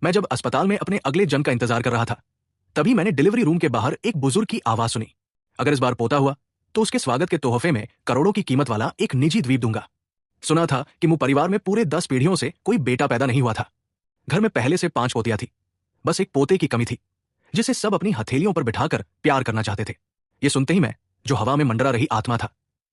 मैं जब अस्पताल में अपने अगले जन्म का इंतजार कर रहा था, तभी मैंने डिलीवरी रूम के बाहर एक बुजुर्ग की आवाज सुनी। अगर इस बार पोता हुआ तो उसके स्वागत के तोहफे में करोड़ों की कीमत वाला एक निजी द्वीप दूंगा। सुना था कि मुझ परिवार में पूरे 10 पीढ़ियों से कोई बेटा पैदा नहीं हुआ था। घर में पहले से 5 पोतियां थी, बस एक पोते की कमी थी जिसे सब अपनी हथेलियों पर बिठाकर प्यार करना चाहते थे। ये सुनते ही मैं, जो हवा में मंडरा रही आत्मा था,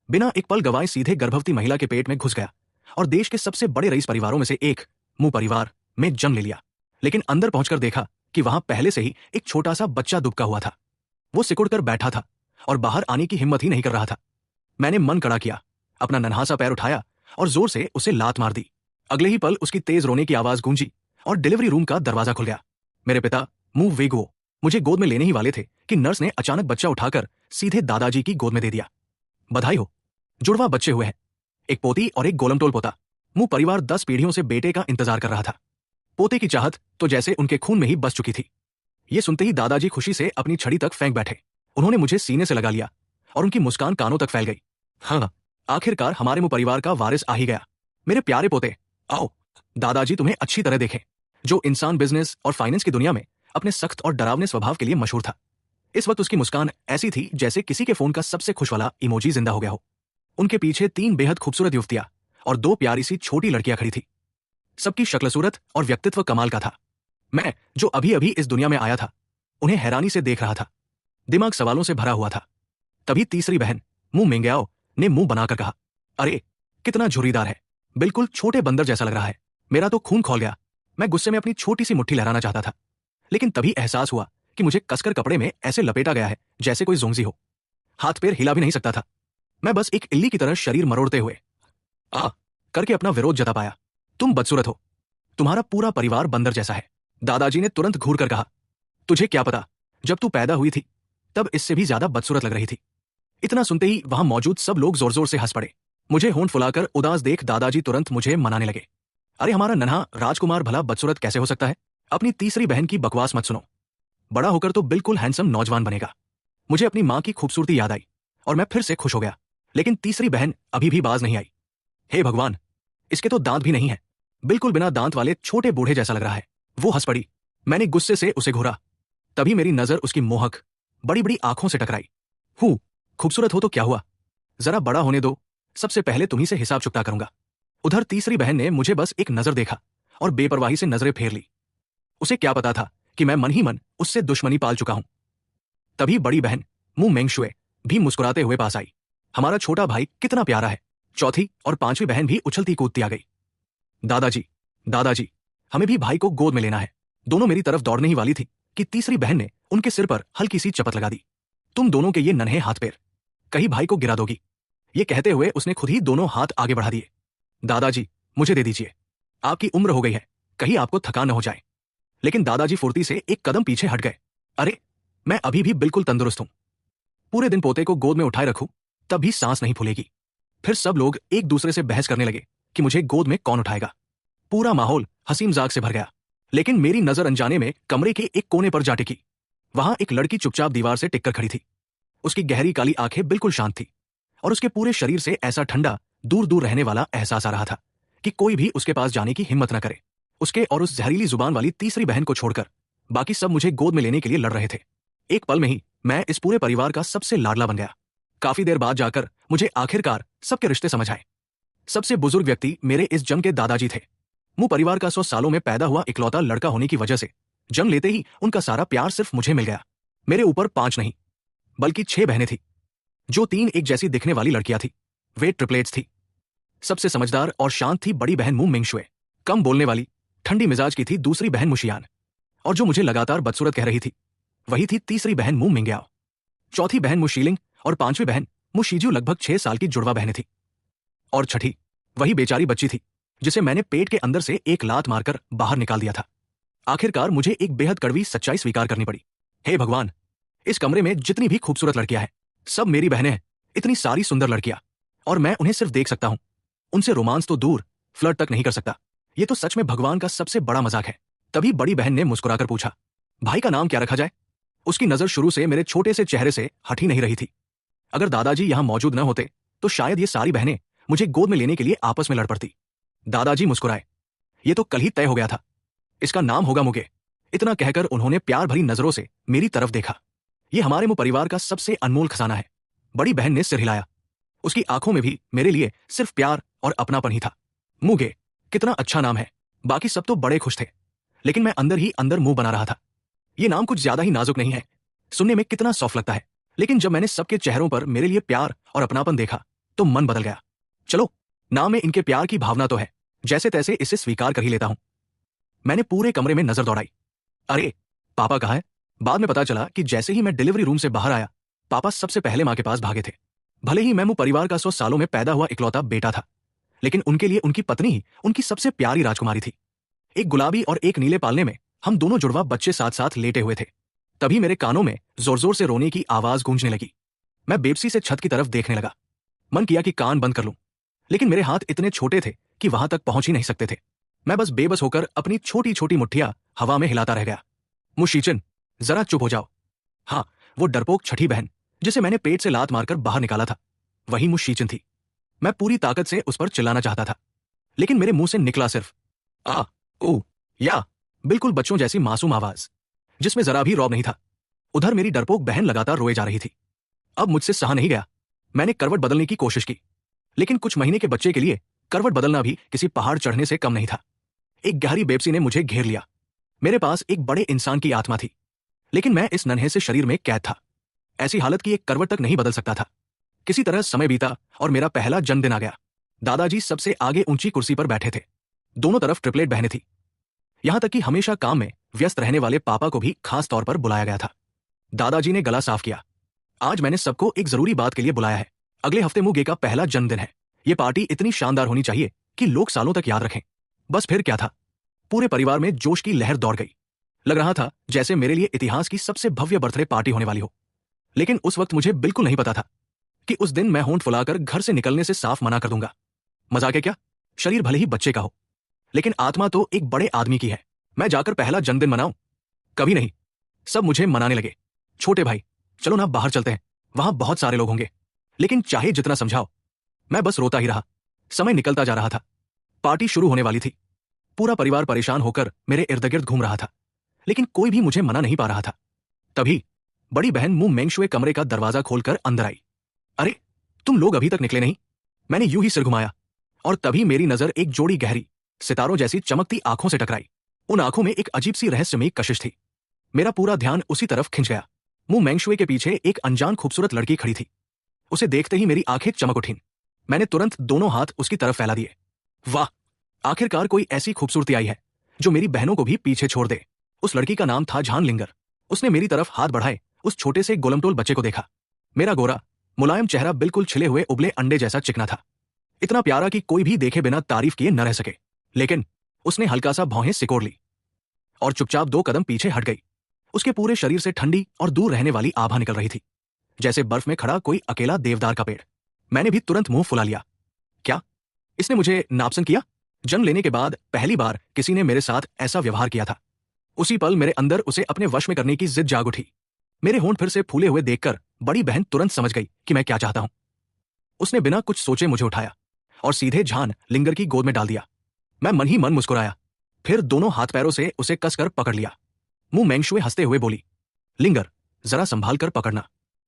बिना एक पल गवाए सीधे गर्भवती महिला के पेट में घुस गया और देश के सबसे बड़े रईस परिवारों में से एक मुंह परिवार में जन्म ले लिया। लेकिन अंदर पहुंचकर देखा कि वहां पहले से ही एक छोटा सा बच्चा दुबका हुआ था। वो सिकुड़कर बैठा था और बाहर आने की हिम्मत ही नहीं कर रहा था। मैंने मन कड़ा किया, अपना नन्हा सा पैर उठाया और जोर से उसे लात मार दी। अगले ही पल उसकी तेज रोने की आवाज गूंजी और डिलीवरी रूम का दरवाजा खुल गया। मेरे पिता मुंह वेगुओ मुझे गोद में लेने ही वाले थे कि नर्स ने अचानक बच्चा उठाकर सीधे दादाजी की गोद में दे दिया। बधाई हो, जुड़वा बच्चे हुए हैं, एक पोती और एक गोलमटोल पोता। मुंह परिवार 10 पीढ़ियों से बेटे का इंतजार कर रहा था। पोते की चाहत तो जैसे उनके खून में ही बस चुकी थी। ये सुनते ही दादाजी खुशी से अपनी छड़ी तक फेंक बैठे। उन्होंने मुझे सीने से लगा लिया और उनकी मुस्कान कानों तक फैल गई। हाँ, आखिरकार हमारे मुंह परिवार का वारिस आ ही गया। मेरे प्यारे पोते, आओ दादाजी तुम्हें अच्छी तरह देखें। जो इंसान बिजनेस और फाइनेंस की दुनिया में अपने सख्त और डरावने स्वभाव के लिए मशहूर था, इस वक्त उसकी मुस्कान ऐसी थी जैसे किसी के फोन का सबसे खुश वाला इमोजी जिंदा हो गया हो। उनके पीछे 3 बेहद खूबसूरत युवतियां और 2 प्यारी सी छोटी लड़कियां खड़ी थी। सबकी शक्ल सूरत और व्यक्तित्व कमाल का था। मैं, जो अभी अभी इस दुनिया में आया था, उन्हें हैरानी से देख रहा था। दिमाग सवालों से भरा हुआ था। तभी तीसरी बहन मुंह मेंग्याओ ने मुंह बनाकर कहा, अरे कितना झुर्रीदार है, बिल्कुल छोटे बंदर जैसा लग रहा है। मेरा तो खून खौल गया। मैं गुस्से में अपनी छोटी सी मुट्ठी लहराना चाहता था, लेकिन तभी एहसास हुआ कि मुझे कसकर कपड़े में ऐसे लपेटा गया है जैसे कोई जोंजी हो। हाथ पैर हिला भी नहीं सकता था। मैं बस एक इल्ली की तरह शरीर मरोड़ते हुए आ करके अपना विरोध जता पाया। तुम बदसूरत हो, तुम्हारा पूरा परिवार बंदर जैसा है। दादाजी ने तुरंत घूर कर कहा, तुझे क्या पता, जब तू पैदा हुई थी तब इससे भी ज्यादा बदसूरत लग रही थी। इतना सुनते ही वहां मौजूद सब लोग जोर जोर से हंस पड़े। मुझे होंठ फुलाकर उदास देख दादाजी तुरंत मुझे मनाने लगे। अरे हमारा नन्हा राजकुमार भला बदसूरत कैसे हो सकता है? अपनी तीसरी बहन की बकवास मत सुनो। बड़ा होकर तो बिल्कुल हैंडसम नौजवान बनेगा। मुझे अपनी मां की खूबसूरती याद आई और मैं फिर से खुश हो गया। लेकिन तीसरी बहन अभी भी बाज नहीं आई। हे भगवान, इसके तो दांत भी नहीं है, बिल्कुल बिना दांत वाले छोटे बूढ़े जैसा लग रहा है। वो हंस पड़ी। मैंने गुस्से से उसे घूरा। तभी मेरी नजर उसकी मोहक बड़ी बड़ी आंखों से टकराई। हूं, खूबसूरत हो तो क्या हुआ, जरा बड़ा होने दो, सबसे पहले तुम्ही से हिसाब चुकता करूंगा। उधर तीसरी बहन ने मुझे बस एक नजर देखा और बेपरवाही से नजरें फेर ली। उसे क्या पता था कि मैं मन ही मन उससे दुश्मनी पाल चुका हूं। तभी बड़ी बहन मुंह मेंगशुए भी मुस्कुराते हुए पास आई। हमारा छोटा भाई कितना प्यारा है। चौथी और 5वीं बहन भी उछलती कूदती आ गई। दादाजी, दादाजी, हमें भी भाई को गोद में लेना है। दोनों मेरी तरफ दौड़ने ही वाली थी कि तीसरी बहन ने उनके सिर पर हल्की सी चपत लगा दी। तुम दोनों के ये नन्हे हाथ पैर कहीं भाई को गिरा दोगी। ये कहते हुए उसने खुद ही दोनों हाथ आगे बढ़ा दिए। दादाजी, मुझे दे दीजिए, आपकी उम्र हो गई है, कहीं आपको थकान न हो जाए। लेकिन दादाजी फुर्ती से एक कदम पीछे हट गए। अरे, मैं अभी भी बिल्कुल तंदुरुस्त हूं। पूरे दिन पोते को गोद में उठाए रखूं तब भी सांस नहीं फूलेगी। फिर सब लोग एक दूसरे से बहस करने लगे कि मुझे गोद में कौन उठाएगा। पूरा माहौल हंसी मजाक से भर गया। लेकिन मेरी नजर अनजाने में कमरे के एक कोने पर जा टिकी। वहां एक लड़की चुपचाप दीवार से टिककर खड़ी थी। उसकी गहरी काली आंखें बिल्कुल शांत थी और उसके पूरे शरीर से ऐसा ठंडा दूर दूर रहने वाला एहसास आ रहा था कि कोई भी उसके पास जाने की हिम्मत न करे। उसके और उस जहरीली जुबान वाली तीसरी बहन को छोड़कर बाकी सब मुझे गोद में लेने के लिए लड़ रहे थे। एक पल में ही मैं इस पूरे परिवार का सबसे लाडला बन गया। काफी देर बाद जाकर मुझे आखिरकार सबके रिश्ते समझ आए। सबसे बुजुर्ग व्यक्ति मेरे इस जन्म के दादाजी थे। मुंह परिवार का 100 सालों में पैदा हुआ इकलौता लड़का होने की वजह से जन्म लेते ही उनका सारा प्यार सिर्फ मुझे मिल गया। मेरे ऊपर 5 नहीं बल्कि 6 बहनें थी, जो 3 एक जैसी दिखने वाली लड़कियां थी। वे ट्रिपलेट्स थी। सबसे समझदार और शांत थी बड़ी बहन मुंह मिंगशुए। कम बोलने वाली ठंडी मिजाज की थी दूसरी बहन मुशियान। और जो मुझे लगातार बदसूरत कह रही थी वही थी तीसरी बहन मुंह मिंग्याओ। चौथी बहन मुशीलिंग और 5वीं बहन मुशीजू लगभग 6 साल की जुड़वा बहनें थी। और छठी वही बेचारी बच्ची थी जिसे मैंने पेट के अंदर से एक लात मारकर बाहर निकाल दिया था। आखिरकार मुझे एक बेहद कड़वी सच्चाई स्वीकार करनी पड़ी। हे भगवान, इस कमरे में जितनी भी खूबसूरत लड़कियां हैं सब मेरी बहनें हैं। इतनी सारी सुंदर लड़कियां, और मैं उन्हें सिर्फ देख सकता हूं। उनसे रोमांस तो दूर, फ्लर्ट तक नहीं कर सकता। ये तो सच में भगवान का सबसे बड़ा मजाक है। तभी बड़ी बहन ने मुस्कुराकर पूछा, भाई का नाम क्या रखा जाए? उसकी नजर शुरू से मेरे छोटे से चेहरे से हट ही नहीं रही थी। अगर दादाजी यहां मौजूद न होते तो शायद ये सारी बहनें मुझे गोद में लेने के लिए आपस में लड़ पड़ती। दादाजी मुस्कुराए। ये तो कल ही तय हो गया था। इसका नाम होगा मुगे। इतना कहकर उन्होंने प्यार भरी नजरों से मेरी तरफ देखा। ये हमारे मुंह परिवार का सबसे अनमोल खजाना है। बड़ी बहन ने सिर हिलाया। उसकी आंखों में भी मेरे लिए सिर्फ प्यार और अपनापन ही था। मुगे, कितना अच्छा नाम है। बाकी सब तो बड़े खुश थे, लेकिन मैं अंदर ही अंदर मुंह बना रहा था। ये नाम कुछ ज्यादा ही नाजुक नहीं है, सुनने में कितना सॉफ्ट लगता है, लेकिन जब मैंने सबके चेहरों पर मेरे लिए प्यार और अपनापन देखा तो मन बदल गया। चलो, नाम में इनके प्यार की भावना तो है, जैसे तैसे इसे स्वीकार कर ही लेता हूं। मैंने पूरे कमरे में नजर दौड़ाई। अरे, पापा कहाँ है? बाद में पता चला कि जैसे ही मैं डिलीवरी रूम से बाहर आया, पापा सबसे पहले मां के पास भागे थे। भले ही मैं मुंह परिवार का 100 सालों में पैदा हुआ इकलौता बेटा था, लेकिन उनके लिए उनकी पत्नी ही उनकी सबसे प्यारी राजकुमारी थी। एक गुलाबी और एक नीले पालने में हम दोनों जुड़वा बच्चे साथ साथ लेटे हुए थे। तभी मेरे कानों में जोर जोर से रोने की आवाज गूंजने लगी। मैं बेबसी से छत की तरफ देखने लगा। मन किया कि कान बंद कर लूं, लेकिन मेरे हाथ इतने छोटे थे कि वहां तक पहुंच ही नहीं सकते थे। मैं बस बेबस होकर अपनी छोटी छोटी मुट्ठियां हवा में हिलाता रह गया। मुशीचन, जरा चुप हो जाओ। हाँ, वो डरपोक छठी बहन जिसे मैंने पेट से लात मारकर बाहर निकाला था, वही मुशीचन थी। मैं पूरी ताकत से उस पर चिल्लाना चाहता था, लेकिन मेरे मुंह से निकला सिर्फ आ, ओ, या। बिल्कुल बच्चों जैसी मासूम आवाज, जिसमें जरा भी रौब नहीं था। उधर मेरी डरपोक बहन लगातार रोए जा रही थी। अब मुझसे सहा नहीं गया। मैंने करवट बदलने की कोशिश की, लेकिन कुछ महीने के बच्चे के लिए करवट बदलना भी किसी पहाड़ चढ़ने से कम नहीं था। एक गहरी बेबसी ने मुझे घेर लिया। मेरे पास एक बड़े इंसान की आत्मा थी, लेकिन मैं इस नन्हे से शरीर में कैद था। ऐसी हालत की एक करवट तक नहीं बदल सकता था। किसी तरह समय बीता और मेरा पहला जन्मदिन आ गया। दादाजी सबसे आगे ऊंची कुर्सी पर बैठे थे। दोनों तरफ ट्रिपलेट बहनें थी। यहां तक कि हमेशा काम में व्यस्त रहने वाले पापा को भी खास तौर पर बुलाया गया था। दादाजी ने गला साफ किया। आज मैंने सबको एक जरूरी बात के लिए बुलाया है। अगले हफ्ते मुगे का पहला जन्मदिन है। ये पार्टी इतनी शानदार होनी चाहिए कि लोग सालों तक याद रखें। बस फिर क्या था, पूरे परिवार में जोश की लहर दौड़ गई। लग रहा था जैसे मेरे लिए इतिहास की सबसे भव्य बर्थडे पार्टी होने वाली हो। लेकिन उस वक्त मुझे बिल्कुल नहीं पता था कि उस दिन मैं होंठ फुलाकर घर से निकलने से साफ मना कर दूंगा। मजाक है क्या? शरीर भले ही बच्चे का हो, लेकिन आत्मा तो एक बड़े आदमी की है। मैं जाकर पहला जन्मदिन मनाऊं? कभी नहीं। सब मुझे मनाने लगे। छोटे भाई, चलो ना बाहर चलते हैं, वहां बहुत सारे लोग होंगे। लेकिन चाहे जितना समझाओ, मैं बस रोता ही रहा। समय निकलता जा रहा था। पार्टी शुरू होने वाली थी। पूरा परिवार परेशान होकर मेरे इर्द गिर्द घूम रहा था, लेकिन कोई भी मुझे मना नहीं पा रहा था। तभी बड़ी बहन मुंह मेंगशुए कमरे का दरवाजा खोलकर अंदर आई। अरे, तुम लोग अभी तक निकले नहीं? मैंने यूं ही सिर घुमाया और तभी मेरी नजर एक जोड़ी गहरी सितारों जैसी चमकती आंखों से टकराई। उन आंखों में एक अजीब सी रहस्यमयी कशिश थी। मेरा पूरा ध्यान उसी तरफ खिंच गया। मुंह मेंगशुए के पीछे एक अनजान खूबसूरत लड़की खड़ी थी। उसे देखते ही मेरी आंखें चमक उठीं। मैंने तुरंत दोनों हाथ उसकी तरफ फैला दिए। वाह, आखिरकार कोई ऐसी खूबसूरती आई है जो मेरी बहनों को भी पीछे छोड़ दे। उस लड़की का नाम था झान लिंगर। उसने मेरी तरफ हाथ बढ़ाए उस छोटे से गोलमटोल बच्चे को देखा। मेरा गोरा मुलायम चेहरा बिल्कुल छिले हुए उबले अंडे जैसा चिकना था। इतना प्यारा कि कोई भी देखे बिना तारीफ किए न रह सके। लेकिन उसने हल्का सा भौहें सिकोड़ ली और चुपचाप 2 कदम पीछे हट गई। उसके पूरे शरीर से ठंडी और दूर रहने वाली आभा निकल रही थी, जैसे बर्फ में खड़ा कोई अकेला देवदार का पेड़। मैंने भी तुरंत मुंह फुला लिया। क्या इसने मुझे नापसंद किया? जन्म लेने के बाद पहली बार किसी ने मेरे साथ ऐसा व्यवहार किया था। उसी पल मेरे अंदर उसे अपने वश में करने की जिद जाग उठी। मेरे होंठ फिर से फूले हुए देखकर बड़ी बहन तुरंत समझ गई कि मैं क्या चाहता हूं। उसने बिना कुछ सोचे मुझे उठाया और सीधे झान लिंगर की गोद में डाल दिया। मैं मन ही मन मुस्कुराया, फिर दोनों हाथ पैरों से उसे कसकर पकड़ लिया। मुंह मेंगशुए हंसते हुए बोली, लिंगर, जरा संभाल कर पकड़ना।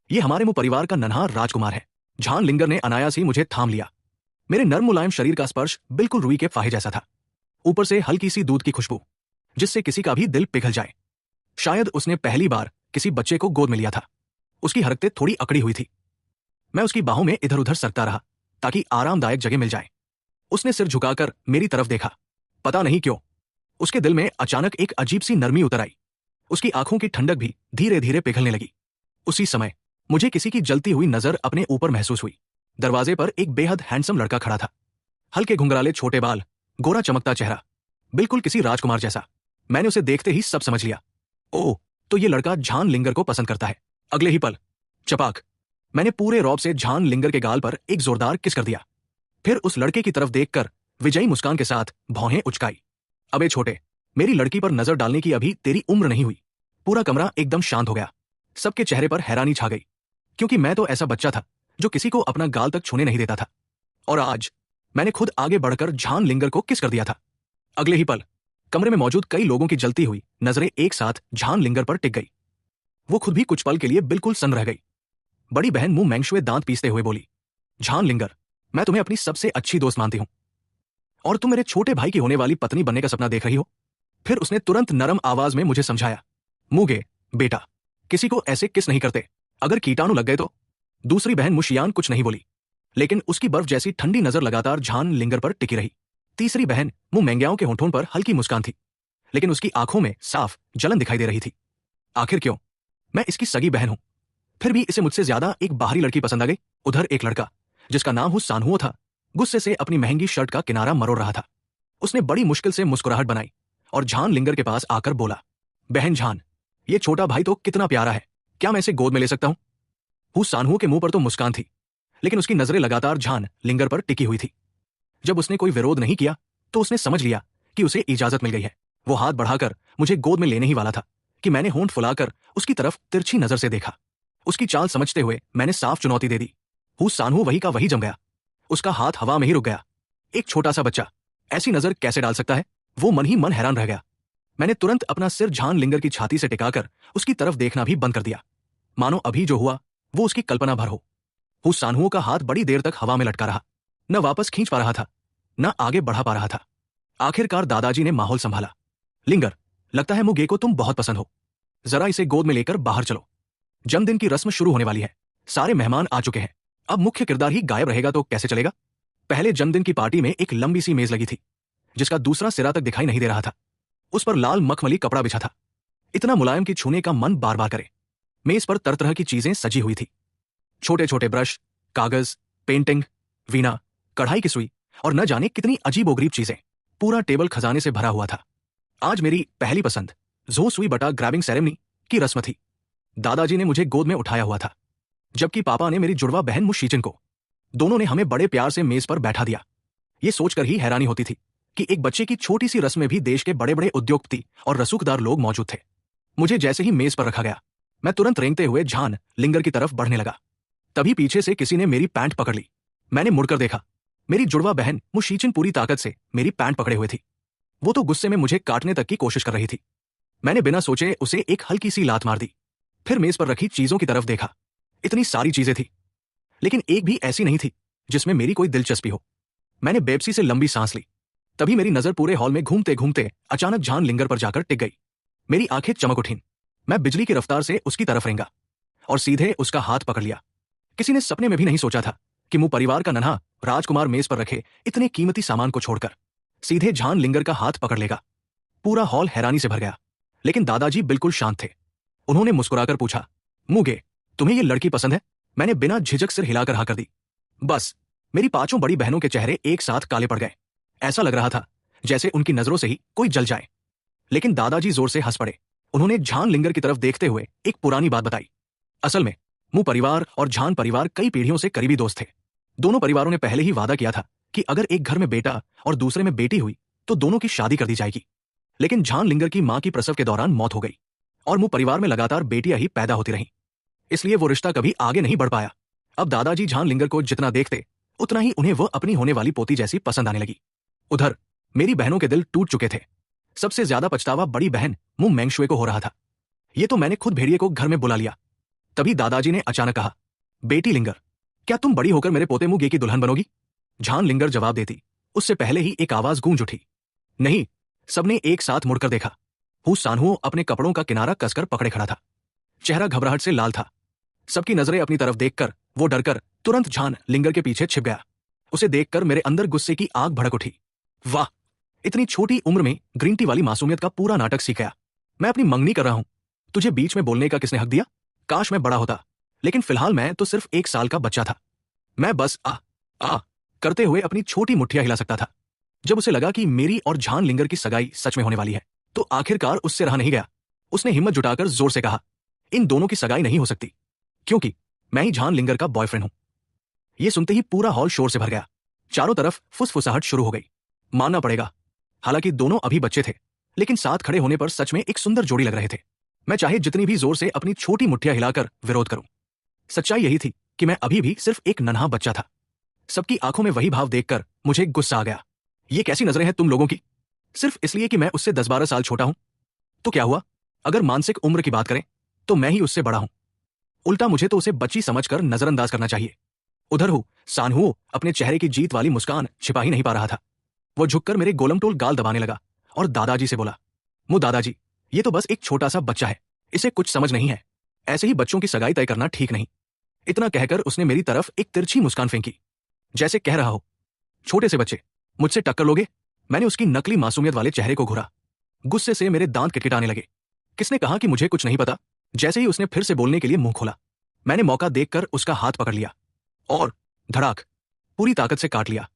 ये हमारे मुंह परिवार का नन्हा राजकुमार है। झान लिंगर ने अनायास ही मुझे थाम लिया। मेरे नर्म मुलायम शरीर का स्पर्श बिल्कुल रुई के फाहे जैसा था। ऊपर से हल्की सी दूध की खुशबू, जिससे किसी का भी दिल पिघल जाए। शायद उसने पहली बार किसी बच्चे को गोद में लिया था। उसकी हरकतें थोड़ी अकड़ी हुई थी। मैं उसकी बाहों में इधर उधर सरकता रहा ताकि आरामदायक जगह मिल जाए। उसने सिर झुकाकर मेरी तरफ देखा। पता नहीं क्यों उसके दिल में अचानक एक अजीब सी नरमी उतर आई। उसकी आंखों की ठंडक भी धीरे धीरे पिघलने लगी। उसी समय मुझे किसी की जलती हुई नजर अपने ऊपर महसूस हुई। दरवाजे पर एक बेहद हैंडसम लड़का खड़ा था। हल्के घुंघराले छोटे बाल, गोरा चमकता चेहरा, बिल्कुल किसी राजकुमार जैसा। मैंने उसे देखते ही सब समझ लिया। ओह, तो ये लड़का झान लिंगर को पसंद करता है। अगले ही पल चपाक, मैंने पूरे रौब से झान लिंगर के गाल पर एक जोरदार किस कर दिया। फिर उस लड़के की तरफ देखकर विजयी मुस्कान के साथ भौहें उचकाई। अबे छोटे, मेरी लड़की पर नजर डालने की अभी तेरी उम्र नहीं हुई। पूरा कमरा एकदम शांत हो गया। सबके चेहरे पर हैरानी छा गई, क्योंकि मैं तो ऐसा बच्चा था जो किसी को अपना गाल तक छूने नहीं देता था। और आज मैंने खुद आगे बढ़कर झान लिंगर को किस कर दिया था। अगले ही पल कमरे में मौजूद कई लोगों की जलती हुई नजरें एक साथ झान लिंगर पर टिक गई। वो खुद भी कुछ पल के लिए बिल्कुल सन्न रह गई। बड़ी बहन मुंह मैंगशुए दांत पीसते हुए बोली, झान लिंगर, मैं तुम्हें अपनी सबसे अच्छी दोस्त मानती हूं, और तुम मेरे छोटे भाई की होने वाली पत्नी बनने का सपना देख रही हो। फिर उसने तुरंत नरम आवाज में मुझे समझाया, मुगे बेटा, किसी को ऐसे किस नहीं करते, अगर कीटाणु लग गए तो। दूसरी बहन मुशियान कुछ नहीं बोली, लेकिन उसकी बर्फ जैसी ठंडी नजर लगातार झान लिंगर पर टिकी रही। तीसरी बहन मुंह मैंग्याओं के होठों पर हल्की मुस्कान थी, लेकिन उसकी आंखों में साफ जलन दिखाई दे रही थी। आखिर क्यों? मैं इसकी सगी बहन हूं, फिर भी इसे मुझसे ज्यादा एक बाहरी लड़की पसंद आ गई। उधर एक लड़का जिसका नाम हु सानहुओ था, गुस्से से अपनी महंगी शर्ट का किनारा मरोड़ रहा था। उसने बड़ी मुश्किल से मुस्कुराहट बनाई और झान लिंगर के पास आकर बोला, बहन झान, ये छोटा भाई तो कितना प्यारा है, क्या मैं इसे गोद में ले सकता हूं? हु सानहुओ के मुंह पर तो मुस्कान थी, लेकिन उसकी नजरें लगातार झान लिंगर पर टिकी हुई थी। जब उसने कोई विरोध नहीं किया तो उसने समझ लिया कि उसे इजाजत मिल गई है। वो हाथ बढ़ाकर मुझे गोद में लेने ही वाला था कि मैंने होंठ फुलाकर उसकी तरफ तिरछी नजर से देखा। उसकी चाल समझते हुए मैंने साफ चुनौती दे दी। हु सानहु वही का वही जम गया। उसका हाथ हवा में ही रुक गया। एक छोटा सा बच्चा ऐसी नजर कैसे डाल सकता है? वो मन ही मन हैरान रह गया। मैंने तुरंत अपना सिर झान लिंगर की छाती से टिकाकर उसकी तरफ देखना भी बंद कर दिया, मानो अभी जो हुआ वो उसकी कल्पना भर हो। हु सानहुओ का हाथ बड़ी देर तक हवा में लटका रहा, न वापस खींच पा रहा था, न आगे बढ़ा पा रहा था। आखिरकार दादाजी ने माहौल संभाला, लिंगर, लगता है मुगे को तुम बहुत पसंद हो, जरा इसे गोद में लेकर बाहर चलो। जन्मदिन की रस्म शुरू होने वाली है, सारे मेहमान आ चुके हैं, अब मुख्य किरदार ही गायब रहेगा तो कैसे चलेगा? पहले जन्मदिन की पार्टी में एक लंबी सी मेज लगी थी, जिसका दूसरा सिरा तक दिखाई नहीं दे रहा था। उस पर लाल मखमली कपड़ा बिछा था, इतना मुलायम कि छूने का मन बार बार करे। मेज पर तरह तरह की चीजें सजी हुई थी, छोटे छोटे ब्रश, कागज, पेंटिंग, वीणा, कढ़ाई की सुई और न जाने कितनी अजीबोगरीब चीजें। पूरा टेबल खजाने से भरा हुआ था। आज मेरी पहली पसंद जो सुई बटा ग्रैबिंग सेरेमनी की रस्म थी। दादाजी ने मुझे गोद में उठाया हुआ था, जबकि पापा ने मेरी जुड़वा बहन मुशीचिन को। दोनों ने हमें बड़े प्यार से मेज पर बैठा दिया। ये सोचकर ही हैरानी होती थी कि एक बच्चे की छोटी सी रस्म में भी देश के बड़े बड़े उद्योगपति और रसूखदार लोग मौजूद थे। मुझे जैसे ही मेज पर रखा गया, मैं तुरंत रेंगते हुए झान लिंगर की तरफ बढ़ने लगा। तभी पीछे से किसी ने मेरी पैंट पकड़ ली। मैंने मुड़कर देखा, मेरी जुड़वा बहन मुशीचिन पूरी ताकत से मेरी पैंट पकड़े हुए थी। वो तो गुस्से में मुझे काटने तक की कोशिश कर रही थी। मैंने बिना सोचे उसे एक हल्की सी लात मार दी, फिर मेज पर रखी चीजों की तरफ देखा। इतनी सारी चीजें थी, लेकिन एक भी ऐसी नहीं थी जिसमें मेरी कोई दिलचस्पी हो। मैंने बेबसी से लंबी सांस ली। तभी मेरी नजर पूरे हॉल में घूमते घूमते अचानक झान लिंगर पर जाकर टिक गई। मेरी आंखें चमक उठीं। मैं बिजली की रफ्तार से उसकी तरफ रेंगा और सीधे उसका हाथ पकड़ लिया। किसी ने सपने में भी नहीं सोचा था कि मुंह परिवार का नन्हा राजकुमार मेज पर रखे इतने कीमती सामान को छोड़कर सीधे झान लिंगर का हाथ पकड़ लेगा। पूरा हॉल हैरानी से भर गया, लेकिन दादाजी बिल्कुल शांत थे। उन्होंने मुस्कुराकर पूछा, मुगे, तुम्हें ये लड़की पसंद है? मैंने बिना झिझक सिर हिलाकर हाँ कर दी। बस मेरी पांचों बड़ी बहनों के चेहरे एक साथ काले पड़ गए। ऐसा लग रहा था जैसे उनकी नजरों से ही कोई जल जाए। लेकिन दादाजी जोर से हंस पड़े। उन्होंने झान लिंगर की तरफ देखते हुए एक पुरानी बात बताई। असल में मुंह परिवार और झान परिवार कई पीढ़ियों से करीबी दोस्त थे। दोनों परिवारों ने पहले ही वादा किया था कि अगर एक घर में बेटा और दूसरे में बेटी हुई तो दोनों की शादी कर दी जाएगी। लेकिन झान लिंगर की मां की प्रसव के दौरान मौत हो गई और मुंह परिवार में लगातार बेटियां ही पैदा होती रहीं। इसलिए वो रिश्ता कभी आगे नहीं बढ़ पाया। अब दादाजी झान लिंगर को जितना देखते उतना ही उन्हें वह अपनी होने वाली पोती जैसी पसंद आने लगी। उधर मेरी बहनों के दिल टूट चुके थे। सबसे ज्यादा पछतावा बड़ी बहन मुंह मैंगशुए को हो रहा था। ये तो मैंने खुद भेड़िए को घर में बुला लिया। तभी दादाजी ने अचानक कहा, बेटी लिंगर, क्या तुम बड़ी होकर मेरे पोते मुगे की दुल्हन बनोगी? झान लिंगर जवाब देती उससे पहले ही एक आवाज गूंज उठी, नहीं। सबने एक साथ मुड़कर देखा। हु सानहुओ अपने कपड़ों का किनारा कसकर पकड़े खड़ा था। चेहरा घबराहट से लाल था। सबकी नजरें अपनी तरफ देखकर वो डरकर तुरंत झान लिंगर के पीछे छिप गया। उसे देखकर मेरे अंदर गुस्से की आग भड़क उठी। वाह, इतनी छोटी उम्र में ग्रीन टी वाली मासूमियत का पूरा नाटक सीख गया। मैं अपनी मंगनी कर रहा हूं, तुझे बीच में बोलने का किसने हक दिया? काश मैं बड़ा होता, लेकिन फिलहाल मैं तो सिर्फ 1 साल का बच्चा था। मैं बस आ करते हुए अपनी छोटी मुट्ठियां हिला सकता था। जब उसे लगा कि मेरी और झान लिंगर की सगाई सच में होने वाली है, तो आखिरकार उससे रहा नहीं गया। उसने हिम्मत जुटाकर जोर से कहा, इन दोनों की सगाई नहीं हो सकती, क्योंकि मैं ही झान लिंगर का बॉयफ्रेंड हूं। यह सुनते ही पूरा हॉल शोर से भर गया। चारों तरफ फुसफुसाहट शुरू हो गई। मानना पड़ेगा, हालांकि दोनों अभी बच्चे थे, लेकिन साथ खड़े होने पर सच में एक सुंदर जोड़ी लग रहे थे। मैं चाहे जितनी भी जोर से अपनी छोटी मुट्ठियां हिलाकर विरोध करूं, सच्चाई यही थी कि मैं अभी भी सिर्फ एक नन्हा बच्चा था। सबकी आंखों में वही भाव देखकर मुझे गुस्सा आ गया। ये कैसी नजरें हैं तुम लोगों की? सिर्फ इसलिए कि मैं उससे 10-12 साल छोटा हूं। तो क्या हुआ? अगर मानसिक उम्र की बात करें तो मैं ही उससे बड़ा हूं। उल्टा मुझे तो उसे बच्ची समझकर नजरअंदाज करना चाहिए। उधर हूं, सानहुओ अपने चेहरे की जीत वाली मुस्कान छिपा ही नहीं पा रहा था। वो झुककर मेरे गोलमटोल गाल दबाने लगा और दादाजी से बोला, मु दादाजी, ये तो बस एक छोटा सा बच्चा है, इसे कुछ समझ नहीं है। ऐसे ही बच्चों की सगाई तय करना ठीक नहीं। इतना कहकर उसने मेरी तरफ एक तिरछी मुस्कान फेंकी, जैसे कह रहा हो, छोटे से बच्चे, मुझसे टक्कर लोगे? मैंने उसकी नकली मासूमियत वाले चेहरे को घूरा। गुस्से से मेरे दांत किटकिटाने लगे। किसने कहा कि मुझे कुछ नहीं पता? जैसे ही उसने फिर से बोलने के लिए मुंह खोला, मैंने मौका देखकर उसका हाथ पकड़ लिया और धड़ाक पूरी ताकत से काट लिया।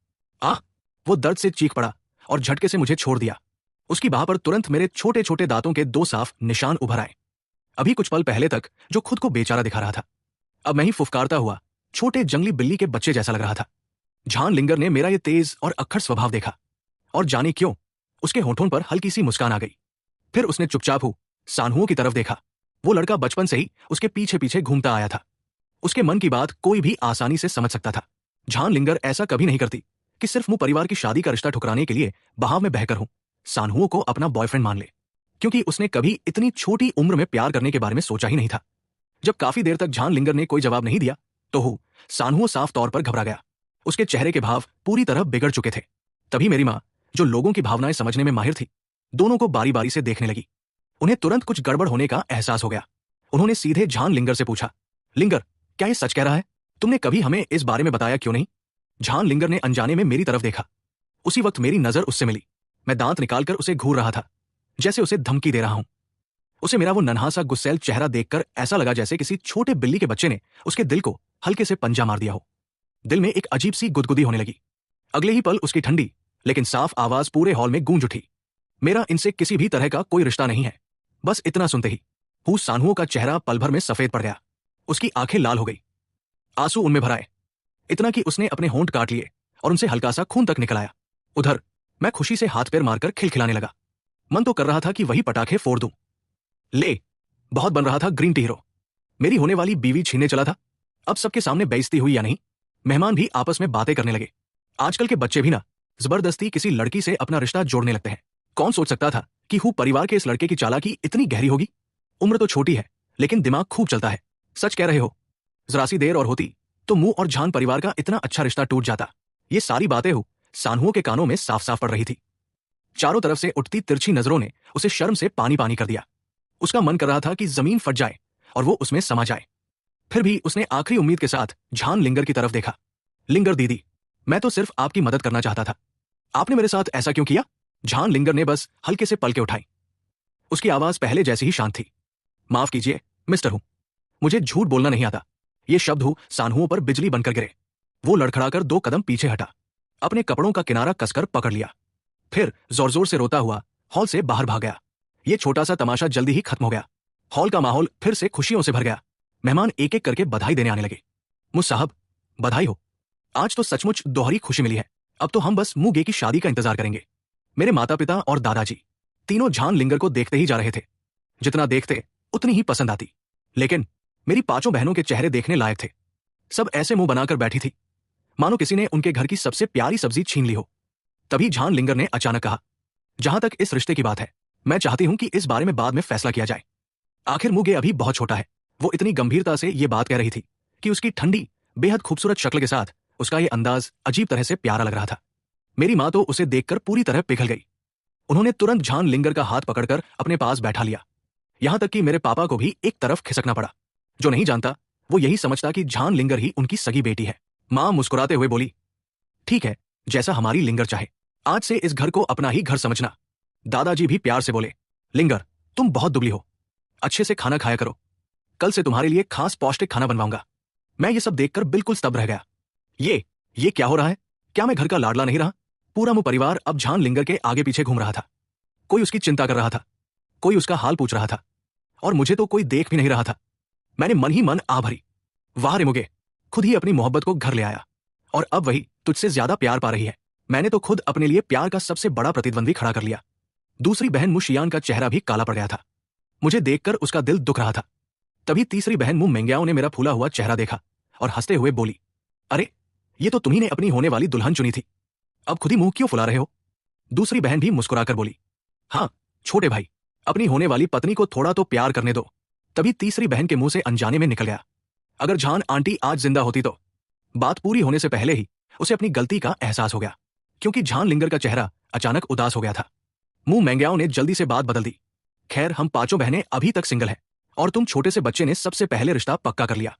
आह! वो दर्द से चीख पड़ा और झटके से मुझे छोड़ दिया। उसकी बाह पर तुरंत मेरे छोटे छोटे दांतों के 2 साफ निशान उभर आए। अभी कुछ पल पहले तक जो खुद को बेचारा दिखा रहा था, अब मैं ही फुफकारता हुआ छोटे जंगली बिल्ली के बच्चे जैसा लग रहा था। झान लिंगर ने मेरा ये तेज और अक्खड़ स्वभाव देखा और जाने क्यों उसके होठों पर हल्की सी मुस्कान आ गई। फिर उसने चुपचाप हूं सानहुओं की तरफ देखा। वो लड़का बचपन से ही उसके पीछे पीछे घूमता आया था। उसके मन की बात कोई भी आसानी से समझ सकता था। झान लिंगर ऐसा कभी नहीं करती कि सिर्फ मुंह परिवार की शादी का रिश्ता ठुकराने के लिए बहाव में बहकर हूं सानहुओं को अपना बॉयफ्रेंड मान ले, क्योंकि उसने कभी इतनी छोटी उम्र में प्यार करने के बारे में सोचा ही नहीं था। जब काफी देर तक झान लिंगर ने कोई जवाब नहीं दिया तो हूं सानहुओं साफ तौर पर घबरा गया। उसके चेहरे के भाव पूरी तरह बिगड़ चुके थे। तभी मेरी मां, जो लोगों की भावनाएं समझने में माहिर थी, दोनों को बारी बारी से देखने लगी। उन्हें तुरंत कुछ गड़बड़ होने का एहसास हो गया। उन्होंने सीधे झान लिंगर से पूछा, लिंगर, क्या ये सच कह रहा है? तुमने कभी हमें इस बारे में बताया क्यों नहीं? झान लिंगर ने अनजाने में मेरी तरफ देखा। उसी वक्त मेरी नजर उससे मिली। मैं दांत निकालकर उसे घूर रहा था, जैसे उसे धमकी दे रहा हूं। उसे मेरा वो नन्हा सा गुस्सैल चेहरा देखकर ऐसा लगा जैसे किसी छोटे बिल्ली के बच्चे ने उसके दिल को हल्के से पंजा मार दिया हो। दिल में एक अजीब सी गुदगुदी होने लगी। अगले ही पल उसकी ठंडी लेकिन साफ आवाज पूरे हॉल में गूंज उठी, मेरा इनसे किसी भी तरह का कोई रिश्ता नहीं है। बस इतना सुनते ही हूं सानहुओं का चेहरा पल भर में सफेद पड़ गया। उसकी आंखें लाल हो गई, आंसू उनमें भर आए। इतना कि उसने अपने होंठ काट लिए और उनसे हल्का सा खून तक निकल आया। उधर मैं खुशी से हाथ पैर मारकर खिलखिलाने लगा। मन तो कर रहा था कि वही पटाखे फोड़ दूं। ले, बहुत बन रहा था ग्रीन टी हीरो। मेरी होने वाली बीवी छीनने चला था। अब सबके सामने बेइज्जती हुई या नहीं? मेहमान भी आपस में बातें करने लगे। आजकल के बच्चे भी ना जबरदस्ती किसी लड़की से अपना रिश्ता जोड़ने लगते हैं। कौन सोच सकता था कि हूं परिवार के इस लड़के की चालाकी इतनी गहरी होगी। उम्र तो छोटी है लेकिन दिमाग खूब चलता है। सच कह रहे हो, जरा सी देर और होती तो मुंह और झान परिवार का इतना अच्छा रिश्ता टूट जाता। ये सारी बातें हो सानहुओं के कानों में साफ साफ पड़ रही थी। चारों तरफ से उठती तिरछी नजरों ने उसे शर्म से पानी पानी कर दिया। उसका मन कर रहा था कि जमीन फट जाए और वो उसमें समा जाए। फिर भी उसने आखिरी उम्मीद के साथ झान लिंगर की तरफ देखा। लिंगर दीदी, मैं तो सिर्फ आपकी मदद करना चाहता था। आपने मेरे साथ ऐसा क्यों किया? झान लिंगर ने बस हल्के से पलके उठाई। उसकी आवाज पहले जैसी ही शांत थी। माफ कीजिए मिस्टर हूं, मुझे झूठ बोलना नहीं आता। ये शब्द हूं सानहुओं पर बिजली बनकर गिरे। वो लड़खड़ाकर 2 कदम पीछे हटा, अपने कपड़ों का किनारा कसकर पकड़ लिया। फिर जोर जोर से रोता हुआ हॉल से बाहर भाग गया। ये छोटा सा तमाशा जल्दी ही खत्म हो गया। हॉल का माहौल फिर से खुशियों से भर गया। मेहमान एक एक करके बधाई देने आने लगे। मुझ साहब, बधाई हो, आज तो सचमुच दोहरी खुशी मिली है। अब तो हम बस मुंगे की शादी का इंतजार करेंगे। मेरे माता पिता और दादाजी तीनों झान लिंगर को देखते ही जा रहे थे। जितना देखते उतनी ही पसंद आती। लेकिन मेरी 5 बहनों के चेहरे देखने लायक थे। सब ऐसे मुंह बनाकर बैठी थी मानो किसी ने उनके घर की सबसे प्यारी सब्जी छीन ली हो। तभी झान लिंगर ने अचानक कहा, जहां तक इस रिश्ते की बात है, मैं चाहती हूं कि इस बारे में बाद में फैसला किया जाए। आखिर मुंगे अभी बहुत छोटा है। वो इतनी गंभीरता से ये बात कह रही थी कि उसकी ठंडी बेहद खूबसूरत शक्ल के साथ उसका ये अंदाज अजीब तरह से प्यारा लग रहा था। मेरी मां तो उसे देखकर पूरी तरह पिघल गई। उन्होंने तुरंत झान लिंगर का हाथ पकड़कर अपने पास बैठा लिया। यहां तक कि मेरे पापा को भी एक तरफ खिसकना पड़ा। जो नहीं जानता वो यही समझता कि झान लिंगर ही उनकी सगी बेटी है। मां मुस्कुराते हुए बोली, ठीक है, जैसा हमारी लिंगर चाहे। आज से इस घर को अपना ही घर समझना। दादाजी भी प्यार से बोले, लिंगर, तुम बहुत दुबली हो, अच्छे से खाना खाया करो। कल से तुम्हारे लिए खास पौष्टिक खाना बनवाऊंगा। मैं ये सब देखकर बिल्कुल स्तब्ध रह गया। ये क्या हो रहा है? क्या मैं घर का लाडला नहीं रहा? पूरा मुंह परिवार अब झान लिंगर के आगे पीछे घूम रहा था। कोई उसकी चिंता कर रहा था, कोई उसका हाल पूछ रहा था, और मुझे तो कोई देख भी नहीं रहा था। मैंने मन ही मन आ भरी, वाह रे मुगे, खुद ही अपनी मोहब्बत को घर ले आया और अब वही तुझसे ज्यादा प्यार पा रही है। मैंने तो खुद अपने लिए प्यार का सबसे बड़ा प्रतिद्वंदी खड़ा कर लिया। दूसरी बहन मुशियान का चेहरा भी काला पड़ गया था। मुझे देखकर उसका दिल दुख रहा था। तभी तीसरी बहन मुंह मेंग्याओं ने मेरा फूला हुआ चेहरा देखा और हंसते हुए बोली, अरे, ये तो तुम्ही ने अपनी होने वाली दुल्हन चुनी थी। अब खुद ही मुंह क्यों फुला रहे हो? दूसरी बहन भी मुस्कुराकर बोली, हाँ छोटे भाई, अपनी होने वाली पत्नी को थोड़ा तो प्यार करने दो। तभी तीसरी बहन के मुंह से अनजाने में निकल गया, अगर झान आंटी आज जिंदा होती तो। बात पूरी होने से पहले ही उसे अपनी गलती का एहसास हो गया, क्योंकि झान लिंगर का चेहरा अचानक उदास हो गया था। मुंह मेंग्याओं ने जल्दी से बात बदल दी, खैर हम पांचों बहनें अभी तक सिंगल हैं और तुम छोटे से बच्चे ने सबसे पहले रिश्ता पक्का कर लिया।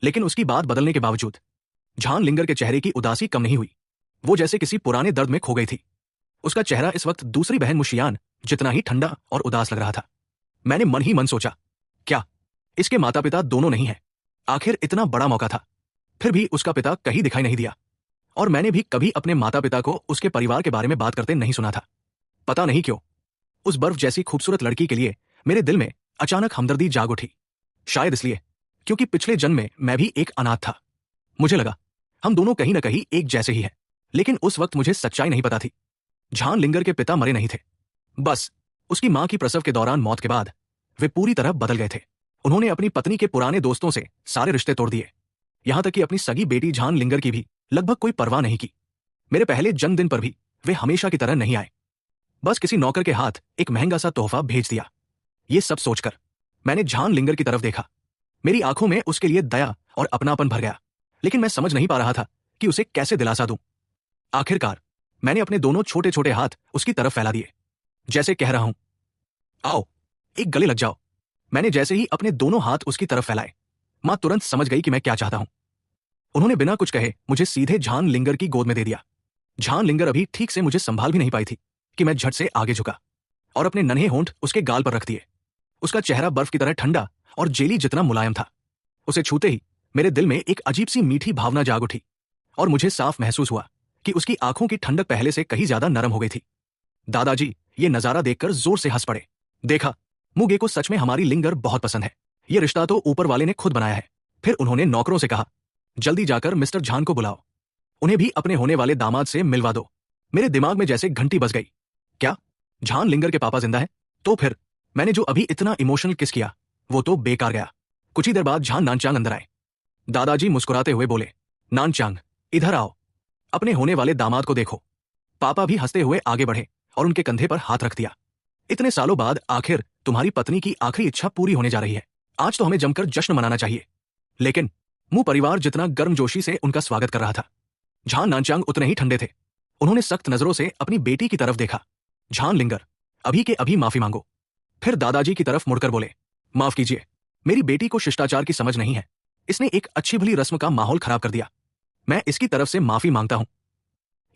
लेकिन उसकी बात बदलने के बावजूद झान लिंगर के चेहरे की उदासी कम नहीं हुई। वो जैसे किसी पुराने दर्द में खो गई थी। उसका चेहरा इस वक्त दूसरी बहन मुशियान जितना ही ठंडा और उदास लग रहा था। मैंने मन ही मन सोचा, क्या इसके माता पिता दोनों नहीं हैं? आखिर इतना बड़ा मौका था, फिर भी उसका पिता कहीं दिखाई नहीं दिया। और मैंने भी कभी अपने माता पिता को उसके परिवार के बारे में बात करते नहीं सुना था। पता नहीं क्यों उस बर्फ जैसी खूबसूरत लड़की के लिए मेरे दिल में अचानक हमदर्दी जाग उठी। शायद इसलिए क्योंकि पिछले जन्म में मैं भी एक अनाथ था। मुझे लगा हम दोनों कहीं ना कहीं एक जैसे ही हैं। लेकिन उस वक्त मुझे सच्चाई नहीं पता थी। झान लिंगर के पिता मरे नहीं थे, बस उसकी मां की प्रसव के दौरान मौत के बाद वे पूरी तरह बदल गए थे। उन्होंने अपनी पत्नी के पुराने दोस्तों से सारे रिश्ते तोड़ दिए, यहां तक कि अपनी सगी बेटी झान लिंगर की भी लगभग कोई परवाह नहीं की। मेरे पहले जन्मदिन पर भी वे हमेशा की तरह नहीं आए, बस किसी नौकर के हाथ एक महंगा सा तोहफा भेज दिया। ये सब सोचकर मैंने झान लिंगर की तरफ देखा। मेरी आंखों में उसके लिए दया और अपनापन भर गया, लेकिन मैं समझ नहीं पा रहा था कि उसे कैसे दिलासा दूं। आखिरकार मैंने अपने दोनों छोटे छोटे हाथ उसकी तरफ फैला दिए, जैसे कह रहा हूं, आओ एक गले लग जाओ। मैंने जैसे ही अपने दोनों हाथ उसकी तरफ फैलाए, मां तुरंत समझ गई कि मैं क्या चाहता हूं। उन्होंने बिना कुछ कहे मुझे सीधे झान लिंगर की गोद में दे दिया। झान लिंगर अभी ठीक से मुझे संभाल भी नहीं पाई थी कि मैं झट से आगे झुका और अपने नन्हे होंठ उसके गाल पर रख दिए। उसका चेहरा बर्फ की तरह ठंडा और जेली जितना मुलायम था। उसे छूते ही मेरे दिल में एक अजीब सी मीठी भावना जाग उठी और मुझे साफ महसूस हुआ कि उसकी आंखों की ठंडक पहले से कहीं ज्यादा नरम हो गई थी। दादाजी ये नजारा देखकर जोर से हंस पड़े। देखा, मुगे को सच में हमारी लिंगर बहुत पसंद है। ये रिश्ता तो ऊपर वाले ने खुद बनाया है। फिर उन्होंने नौकरों से कहा, जल्दी जाकर मिस्टर झान को बुलाओ, उन्हें भी अपने होने वाले दामाद से मिलवा दो। मेरे दिमाग में जैसे घंटी बज गई। क्या झान लिंगर के पापा जिंदा है? तो फिर मैंने जो अभी इतना इमोशनल किस किया वो तो बेकार गया। कुछ ही देर बाद झान नानचांग अंदर आए। दादाजी मुस्कुराते हुए बोले, नानचांग इधर आओ, अपने होने वाले दामाद को देखो। पापा भी हंसते हुए आगे बढ़े और उनके कंधे पर हाथ रख दिया। इतने सालों बाद आखिर तुम्हारी पत्नी की आखिरी इच्छा पूरी होने जा रही है। आज तो हमें जमकर जश्न मनाना चाहिए। लेकिन मुंह परिवार जितना गर्मजोशी से उनका स्वागत कर रहा था, झान नानचांग उतने ही ठंडे थे। उन्होंने सख्त नजरों से अपनी बेटी की तरफ देखा। झान लिंगर, अभी के अभी माफी मांगो। फिर दादाजी की तरफ मुड़कर बोले, माफ कीजिए, मेरी बेटी को शिष्टाचार की समझ नहीं है। इसने एक अच्छी भली रस्म का माहौल खराब कर दिया। मैं इसकी तरफ से माफी मांगता हूं।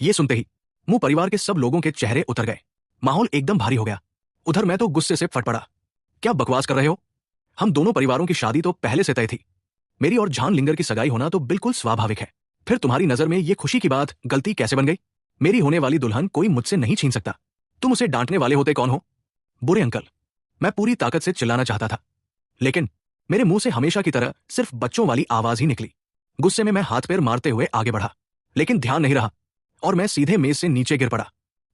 ये सुनते ही मुंह परिवार के सब लोगों के चेहरे उतर गए। माहौल एकदम भारी हो गया। उधर मैं तो गुस्से से फट पड़ा। क्या बकवास कर रहे हो? हम दोनों परिवारों की शादी तो पहले से तय थी। मेरी और झान लिंगर की सगाई होना तो बिल्कुल स्वाभाविक है। फिर तुम्हारी नजर में ये खुशी की बात गलती कैसे बन गई? मेरी होने वाली दुल्हन कोई मुझसे नहीं छीन सकता। तुम उसे डांटने वाले होते कौन हो? बुरे अंकल। मैं पूरी ताकत से चिल्लाना चाहता था, लेकिन मेरे मुंह से हमेशा की तरह सिर्फ बच्चों वाली आवाज ही निकली। गुस्से में मैं हाथ पैर मारते हुए आगे बढ़ा, लेकिन ध्यान नहीं रहा और मैं सीधे मेज से नीचे गिर पड़ा।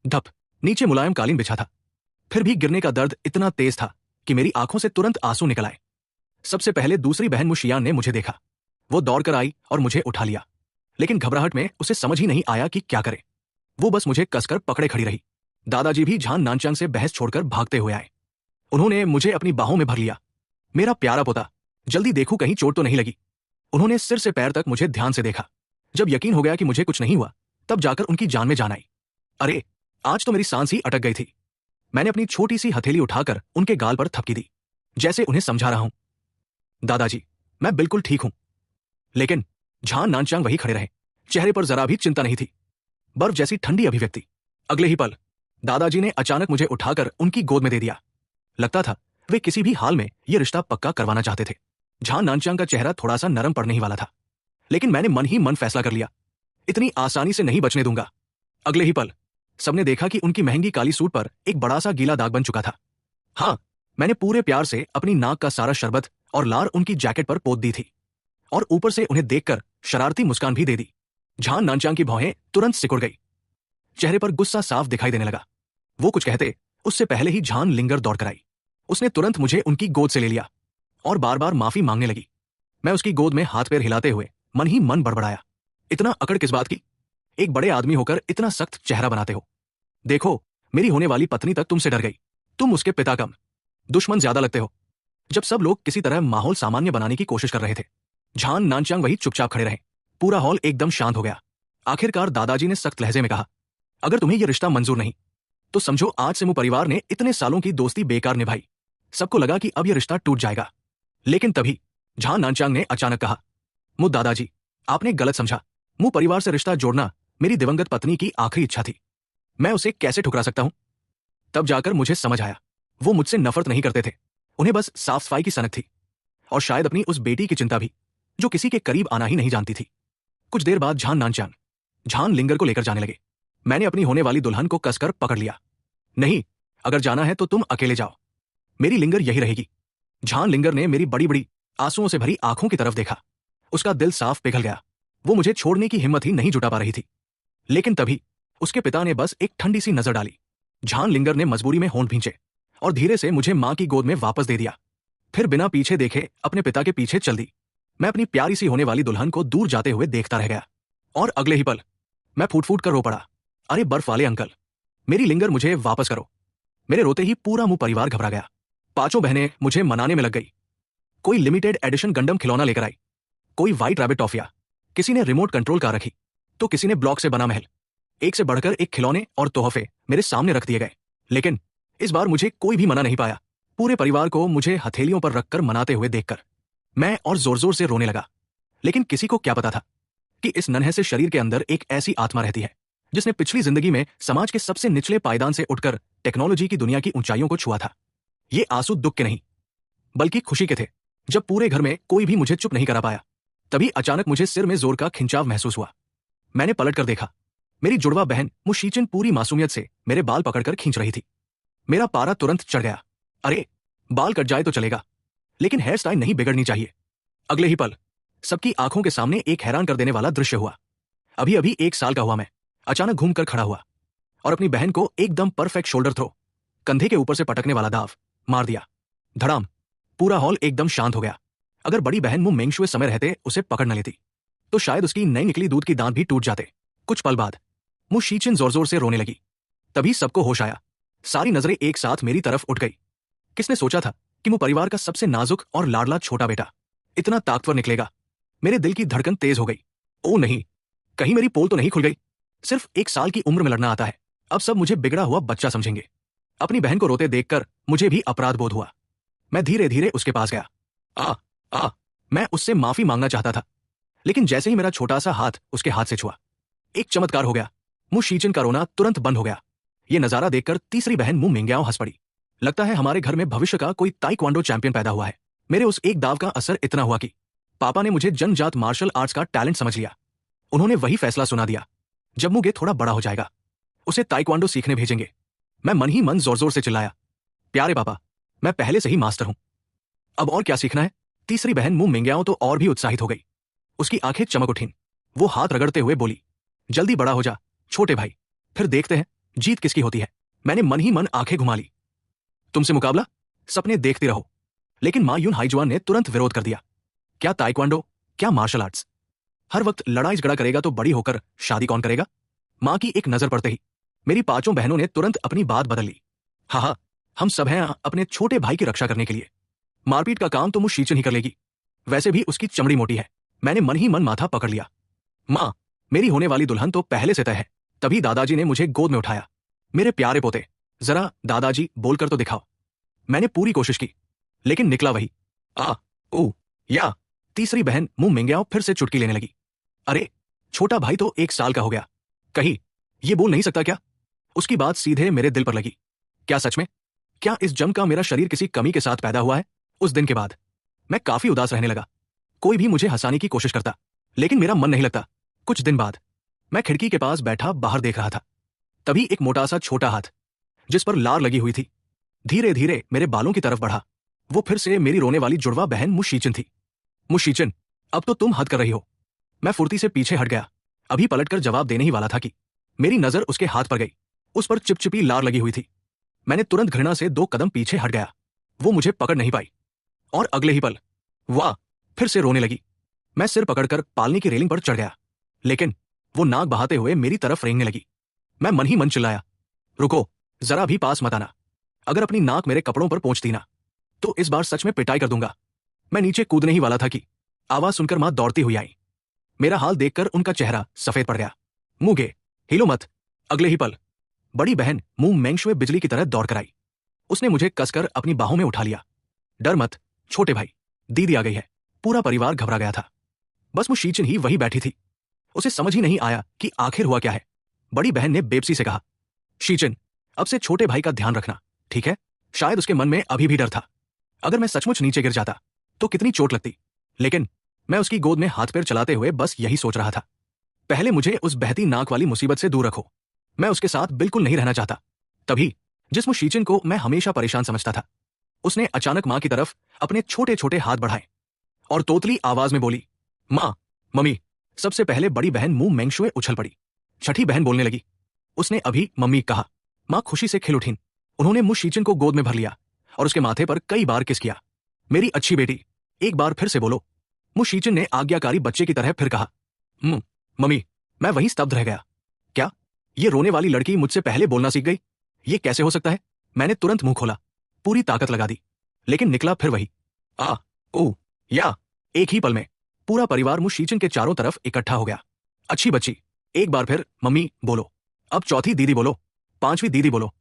धप, नीचे मुलायम कालीन बिछा था। फिर भी गिरने का दर्द इतना तेज था कि मेरी आंखों से तुरंत आंसू निकल आए। सबसे पहले दूसरी बहन मुशियान ने मुझे देखा। वो दौड़कर आई और मुझे उठा लिया, लेकिन घबराहट में उसे समझ ही नहीं आया कि क्या करे। वो बस मुझे कसकर पकड़े खड़ी रही। दादाजी भी झान नानचांग से बहस छोड़कर भागते हुए आए। उन्होंने मुझे अपनी बाहों में भर लिया। मेरा प्यारा पोता, जल्दी देखूं कहीं चोट तो नहीं लगी। उन्होंने सिर से पैर तक मुझे ध्यान से देखा। जब यकीन हो गया कि मुझे कुछ नहीं हुआ, तब जाकर उनकी जान में जान आई। अरे, आज तो मेरी सांस ही अटक गई थी। मैंने अपनी छोटी सी हथेली उठाकर उनके गाल पर थपकी दी, जैसे उन्हें समझा रहा हूं, दादाजी मैं बिल्कुल ठीक हूं। लेकिन झान नानचांग वही खड़े रहे। चेहरे पर जरा भी चिंता नहीं थी, बर्फ जैसी ठंडी अभिव्यक्ति। अगले ही पल दादाजी ने अचानक मुझे उठाकर उनकी गोद में दे दिया। लगता था वे किसी भी हाल में यह रिश्ता पक्का करवाना चाहते थे। झान नानचांग का चेहरा थोड़ा सा नरम पड़ने ही वाला था, लेकिन मैंने मन ही मन फैसला कर लिया, इतनी आसानी से नहीं बचने दूंगा। अगले ही पल सबने देखा कि उनकी महंगी काली सूट पर एक बड़ा सा गीला दाग बन चुका था। हाँ, मैंने पूरे प्यार से अपनी नाक का सारा शरबत और लार उनकी जैकेट पर पोत दी थी और ऊपर से उन्हें देखकर शरारती मुस्कान भी दे दी। झान नानचांग की भौहें तुरंत सिकुड़ गई। चेहरे पर गुस्सा साफ दिखाई देने लगा। वो कुछ कहते उससे पहले ही झान लिंगर दौड़कर आई। उसने तुरंत मुझे उनकी गोद से ले लिया और बार बार माफी मांगने लगी। मैं उसकी गोद में हाथ पैर हिलाते हुए मन ही मन बड़बड़ाया, इतना अकड़ किस बात की? एक बड़े आदमी होकर इतना सख्त चेहरा बनाते हो। देखो, मेरी होने वाली पत्नी तक तुमसे डर गई। तुम उसके पिता कम दुश्मन ज्यादा लगते हो। जब सब लोग किसी तरह माहौल सामान्य बनाने की कोशिश कर रहे थे, झान नानचांग वही चुपचाप खड़े रहे। पूरा हॉल एकदम शांत हो गया। आखिरकार दादाजी ने सख्त लहजे में कहा, अगर तुम्हें यह रिश्ता मंजूर नहीं तो समझो आज से मुंह परिवार ने इतने सालों की दोस्ती बेकार निभाई। सबको लगा कि अब यह रिश्ता टूट जाएगा, लेकिन तभी झान नानचांग ने अचानक कहा, मुझ दादाजी, आपने गलत समझा। मुंह परिवार से रिश्ता जोड़ना मेरी दिवंगत पत्नी की आखिरी इच्छा थी। मैं उसे कैसे ठुकरा सकता हूं? तब जाकर मुझे समझ आया, वो मुझसे नफरत नहीं करते थे, उन्हें बस साफ सफाई की सनक थी, और शायद अपनी उस बेटी की चिंता भी, जो किसी के करीब आना ही नहीं जानती थी। कुछ देर बाद झान नानचांग झान लिंगर को लेकर जाने लगे। मैंने अपनी होने वाली दुल्हन को कसकर पकड़ लिया। नहीं, अगर जाना है तो तुम अकेले जाओ, मेरी लिंगर यही रहेगी। झान लिंगर ने मेरी बड़ी बड़ी आंसुओं से भरी आंखों की तरफ देखा। उसका दिल साफ पिघल गया। वो मुझे छोड़ने की हिम्मत ही नहीं जुटा पा रही थी। लेकिन तभी उसके पिता ने बस एक ठंडी सी नजर डाली। झान लिंगर ने मजबूरी में होंठ भींचे और धीरे से मुझे मां की गोद में वापस दे दिया। फिर बिना पीछे देखे अपने पिता के पीछे चल दी। मैं अपनी प्यारी सी होने वाली दुल्हन को दूर जाते हुए देखता रह गया, और अगले ही पल मैं फूट फूट कर रो पड़ा। अरे बर्फ वाले अंकल, मेरी लिंगर मुझे वापस करो। मेरे रोते ही पूरा मुंह परिवार घबरा गया। पांचों बहनें मुझे मनाने में लग गई। कोई लिमिटेड एडिशन गंडम खिलौना लेकर आई, कोई व्हाइट रैबिट टॉफिया, किसी ने रिमोट कंट्रोल कार रखी, तो किसी ने ब्लॉक से बना महल। एक से बढ़कर एक खिलौने और तोहफे मेरे सामने रख दिए गए। लेकिन इस बार मुझे कोई भी मना नहीं पाया। पूरे परिवार को मुझे हथेलियों पर रखकर मनाते हुए देखकर मैं और जोर जोर से रोने लगा। लेकिन किसी को क्या पता था कि इस नन्हे से शरीर के अंदर एक ऐसी आत्मा रहती है जिसने पिछली जिंदगी में समाज के सबसे निचले पायदान से उठकर टेक्नोलॉजी की दुनिया की ऊंचाइयों को छुआ था। ये आंसू दुख के नहीं, बल्कि खुशी के थे। जब पूरे घर में कोई भी मुझे चुप नहीं करा पाया, तभी अचानक मुझे सिर में जोर का खिंचाव महसूस हुआ। मैंने पलटकर देखा। मेरी जुड़वा बहन मुशीचिन पूरी मासूमियत से मेरे बाल पकड़कर खींच रही थी। मेरा पारा तुरंत चढ़ गया। अरे, बाल कट जाए तो चलेगा, लेकिन हेयर स्टाइल नहीं बिगड़नी चाहिए। अगले ही पल सबकी आंखों के सामने एक हैरान कर देने वाला दृश्य हुआ। अभी अभी 1 साल का हुआ मैं अचानक घूमकर खड़ा हुआ और अपनी बहन को एकदम परफेक्ट शोल्डर थ्रो, कंधे के ऊपर से पटकने वाला दाव मार दिया। धड़ाम। पूरा हॉल एकदम शांत हो गया। अगर बड़ी बहन मुंह मेंगशुए समय रहते उसे पकड़ न लेती तो शायद उसकी नई निकली दूध की दांत भी टूट जाते। कुछ पल बाद मुशीचिन जोर जोर से रोने लगी। तभी सबको होश आया। सारी नजरें एक साथ मेरी तरफ उठ गई। किसने सोचा था कि मुंह परिवार का सबसे नाजुक और लाडला छोटा बेटा इतना ताकतवर निकलेगा? मेरे दिल की धड़कन तेज हो गई। ओ नहीं, कहीं मेरी पोल तो नहीं खुल गई? सिर्फ 1 साल की उम्र में लड़ना आता है। अब सब मुझे बिगड़ा हुआ बच्चा समझेंगे। अपनी बहन को रोते देखकर मुझे भी अपराध बोध हुआ। मैं धीरे धीरे उसके पास गया। आ मैं उससे माफी मांगना चाहता था, लेकिन जैसे ही मेरा छोटा सा हाथ उसके हाथ से छुआ, एक चमत्कार हो गया। मुशीचिन का रोना तुरंत बंद हो गया। ये नजारा देखकर तीसरी बहन मुंह मिंग्याओं हंस पड़ी। लगता है हमारे घर में भविष्य का कोई ताइक्वांडो चैंपियन पैदा हुआ है। मेरे उस एक दाव का असर इतना हुआ कि पापा ने मुझे जन्मजात मार्शल आर्ट्स का टैलेंट समझ लिया। उन्होंने वही फैसला सुना दिया, जब मुगे थोड़ा बड़ा हो जाएगा उसे ताइक्वांडो सीखने भेजेंगे। मैं मन ही मन जोर जोर से चिल्लाया, प्यारे पापा, मैं पहले से ही मास्टर हूं, अब और क्या सीखना है? तीसरी बहन मुंह मिंग्याओं तो और भी उत्साहित हो गई। उसकी आंखें चमक उठीं। वो हाथ रगड़ते हुए बोली, जल्दी बड़ा हो जा छोटे भाई, फिर देखते हैं जीत किसकी होती है। मैंने मन ही मन आंखें घुमा ली। तुमसे मुकाबला? सपने देखते रहो। लेकिन मां यून हाईजुआन ने तुरंत विरोध कर दिया। क्या ताइक्वांडो, क्या मार्शल आर्ट्स? हर वक्त लड़ाई झगड़ा करेगा तो बड़ी होकर शादी कौन करेगा? मां की एक नजर पड़ते ही मेरी पांचों बहनों ने तुरंत अपनी बात बदल ली। हाँ, हम सब हैं अपने छोटे भाई की रक्षा करने के लिए। मारपीट का काम तो मुशीचिन ही कर लेगी, वैसे भी उसकी चमड़ी मोटी है। मैंने मन ही मन माथा पकड़ लिया। मां, मेरी होने वाली दुल्हन तो पहले से तय है। तभी दादाजी ने मुझे गोद में उठाया। मेरे प्यारे पोते, जरा दादाजी बोलकर तो दिखाओ। मैंने पूरी कोशिश की, लेकिन निकला वही आ ऊ या। तीसरी बहन मुंह मिंग्याओं फिर से चुटकी लेने लगी। अरे, छोटा भाई तो 1 साल का हो गया, कहीं ये बोल नहीं सकता क्या? उसकी बात सीधे मेरे दिल पर लगी। क्या सच में? क्या इस जम का मेरा शरीर किसी कमी के साथ पैदा हुआ है? उस दिन के बाद मैं काफी उदास रहने लगा। कोई भी मुझे हंसाने की कोशिश करता, लेकिन मेरा मन नहीं लगता। कुछ दिन बाद मैं खिड़की के पास बैठा बाहर देख रहा था। तभी एक मोटा सा छोटा हाथ, जिस पर लार लगी हुई थी, धीरे धीरे मेरे बालों की तरफ बढ़ा। वो फिर से मेरी रोने वाली जुड़वा बहन मुशीचिन थी। मुशीचिन, अब तो तुम हद कर रही हो। मैं फुर्ती से पीछे हट गया। अभी पलटकर जवाब देने ही वाला था कि मेरी नजर उसके हाथ पर गई। उस पर चिपचिपी लार लगी हुई थी। मैंने तुरंत घृणा से 2 कदम पीछे हट गया। वो मुझे पकड़ नहीं पाई, और अगले ही पल वाह, फिर से रोने लगी। मैं सिर पकड़कर पालने की रेलिंग पर चढ़ गया, लेकिन वो नाक बहाते हुए मेरी तरफ रेंगने लगी। मैं मन ही मन चिल्लाया, रुको, जरा भी पास मत आना। अगर अपनी नाक मेरे कपड़ों पर पहुंचती ना, तो इस बार सच में पिटाई कर दूंगा। मैं नीचे कूदने ही वाला था कि आवाज सुनकर मां दौड़ती हुई आई। मेरा हाल देखकर उनका चेहरा सफेद पड़ गया। मूंगे, हिलो मत। अगले ही पल बड़ी बहन मुंह मेंगशुए बिजली की तरह दौड़ कर आई। उसने मुझे कसकर अपनी बाहों में उठा लिया। डर मत छोटे भाई, दीदी आ गई है। पूरा परिवार घबरा गया था। बस मुशीचिन ही वही बैठी थी। उसे समझ ही नहीं आया कि आखिर हुआ क्या है। बड़ी बहन ने बेबसी से कहा, शीचिन, अब से छोटे भाई का ध्यान रखना, ठीक है? शायद उसके मन में अभी भी डर था। अगर मैं सचमुच नीचे गिर जाता तो कितनी चोट लगती। लेकिन मैं उसकी गोद में हाथ पैर चलाते हुए बस यही सोच रहा था, पहले मुझे उस बहती नाक वाली मुसीबत से दूर रखो। मैं उसके साथ बिल्कुल नहीं रहना चाहता। तभी जिस मुशीचिन को मैं हमेशा परेशान समझता था, उसने अचानक मां की तरफ अपने छोटे छोटे हाथ बढ़ाए और तोतली आवाज में बोली, मां, मम्मी। सबसे पहले बड़ी बहन मुंह मेंगशुए उछल पड़ी। छठी बहन बोलने लगी। उसने अभी मम्मी कहा। मां खुशी से खिल उठीं। उन्होंने मुशीचिन को गोद में भर लिया और उसके माथे पर कई बार किस किया। मेरी अच्छी बेटी, एक बार फिर से बोलो। मुशीचिन ने आज्ञाकारी बच्चे की तरह फिर कहा। मम्मी। मैं वहीं स्तब्ध रह गया। क्या ये रोने वाली लड़की मुझसे पहले बोलना सीख गई? ये कैसे हो सकता है? मैंने तुरंत मुंह खोला, पूरी ताकत लगा दी, लेकिन निकला फिर वही आ ओ या। एक ही पल में पूरा परिवार मुशीचिन के चारों तरफ इकट्ठा हो गया। अच्छी बच्ची, एक बार फिर मम्मी बोलो। अब चौथी दीदी बोलो, पांचवी दीदी बोलो।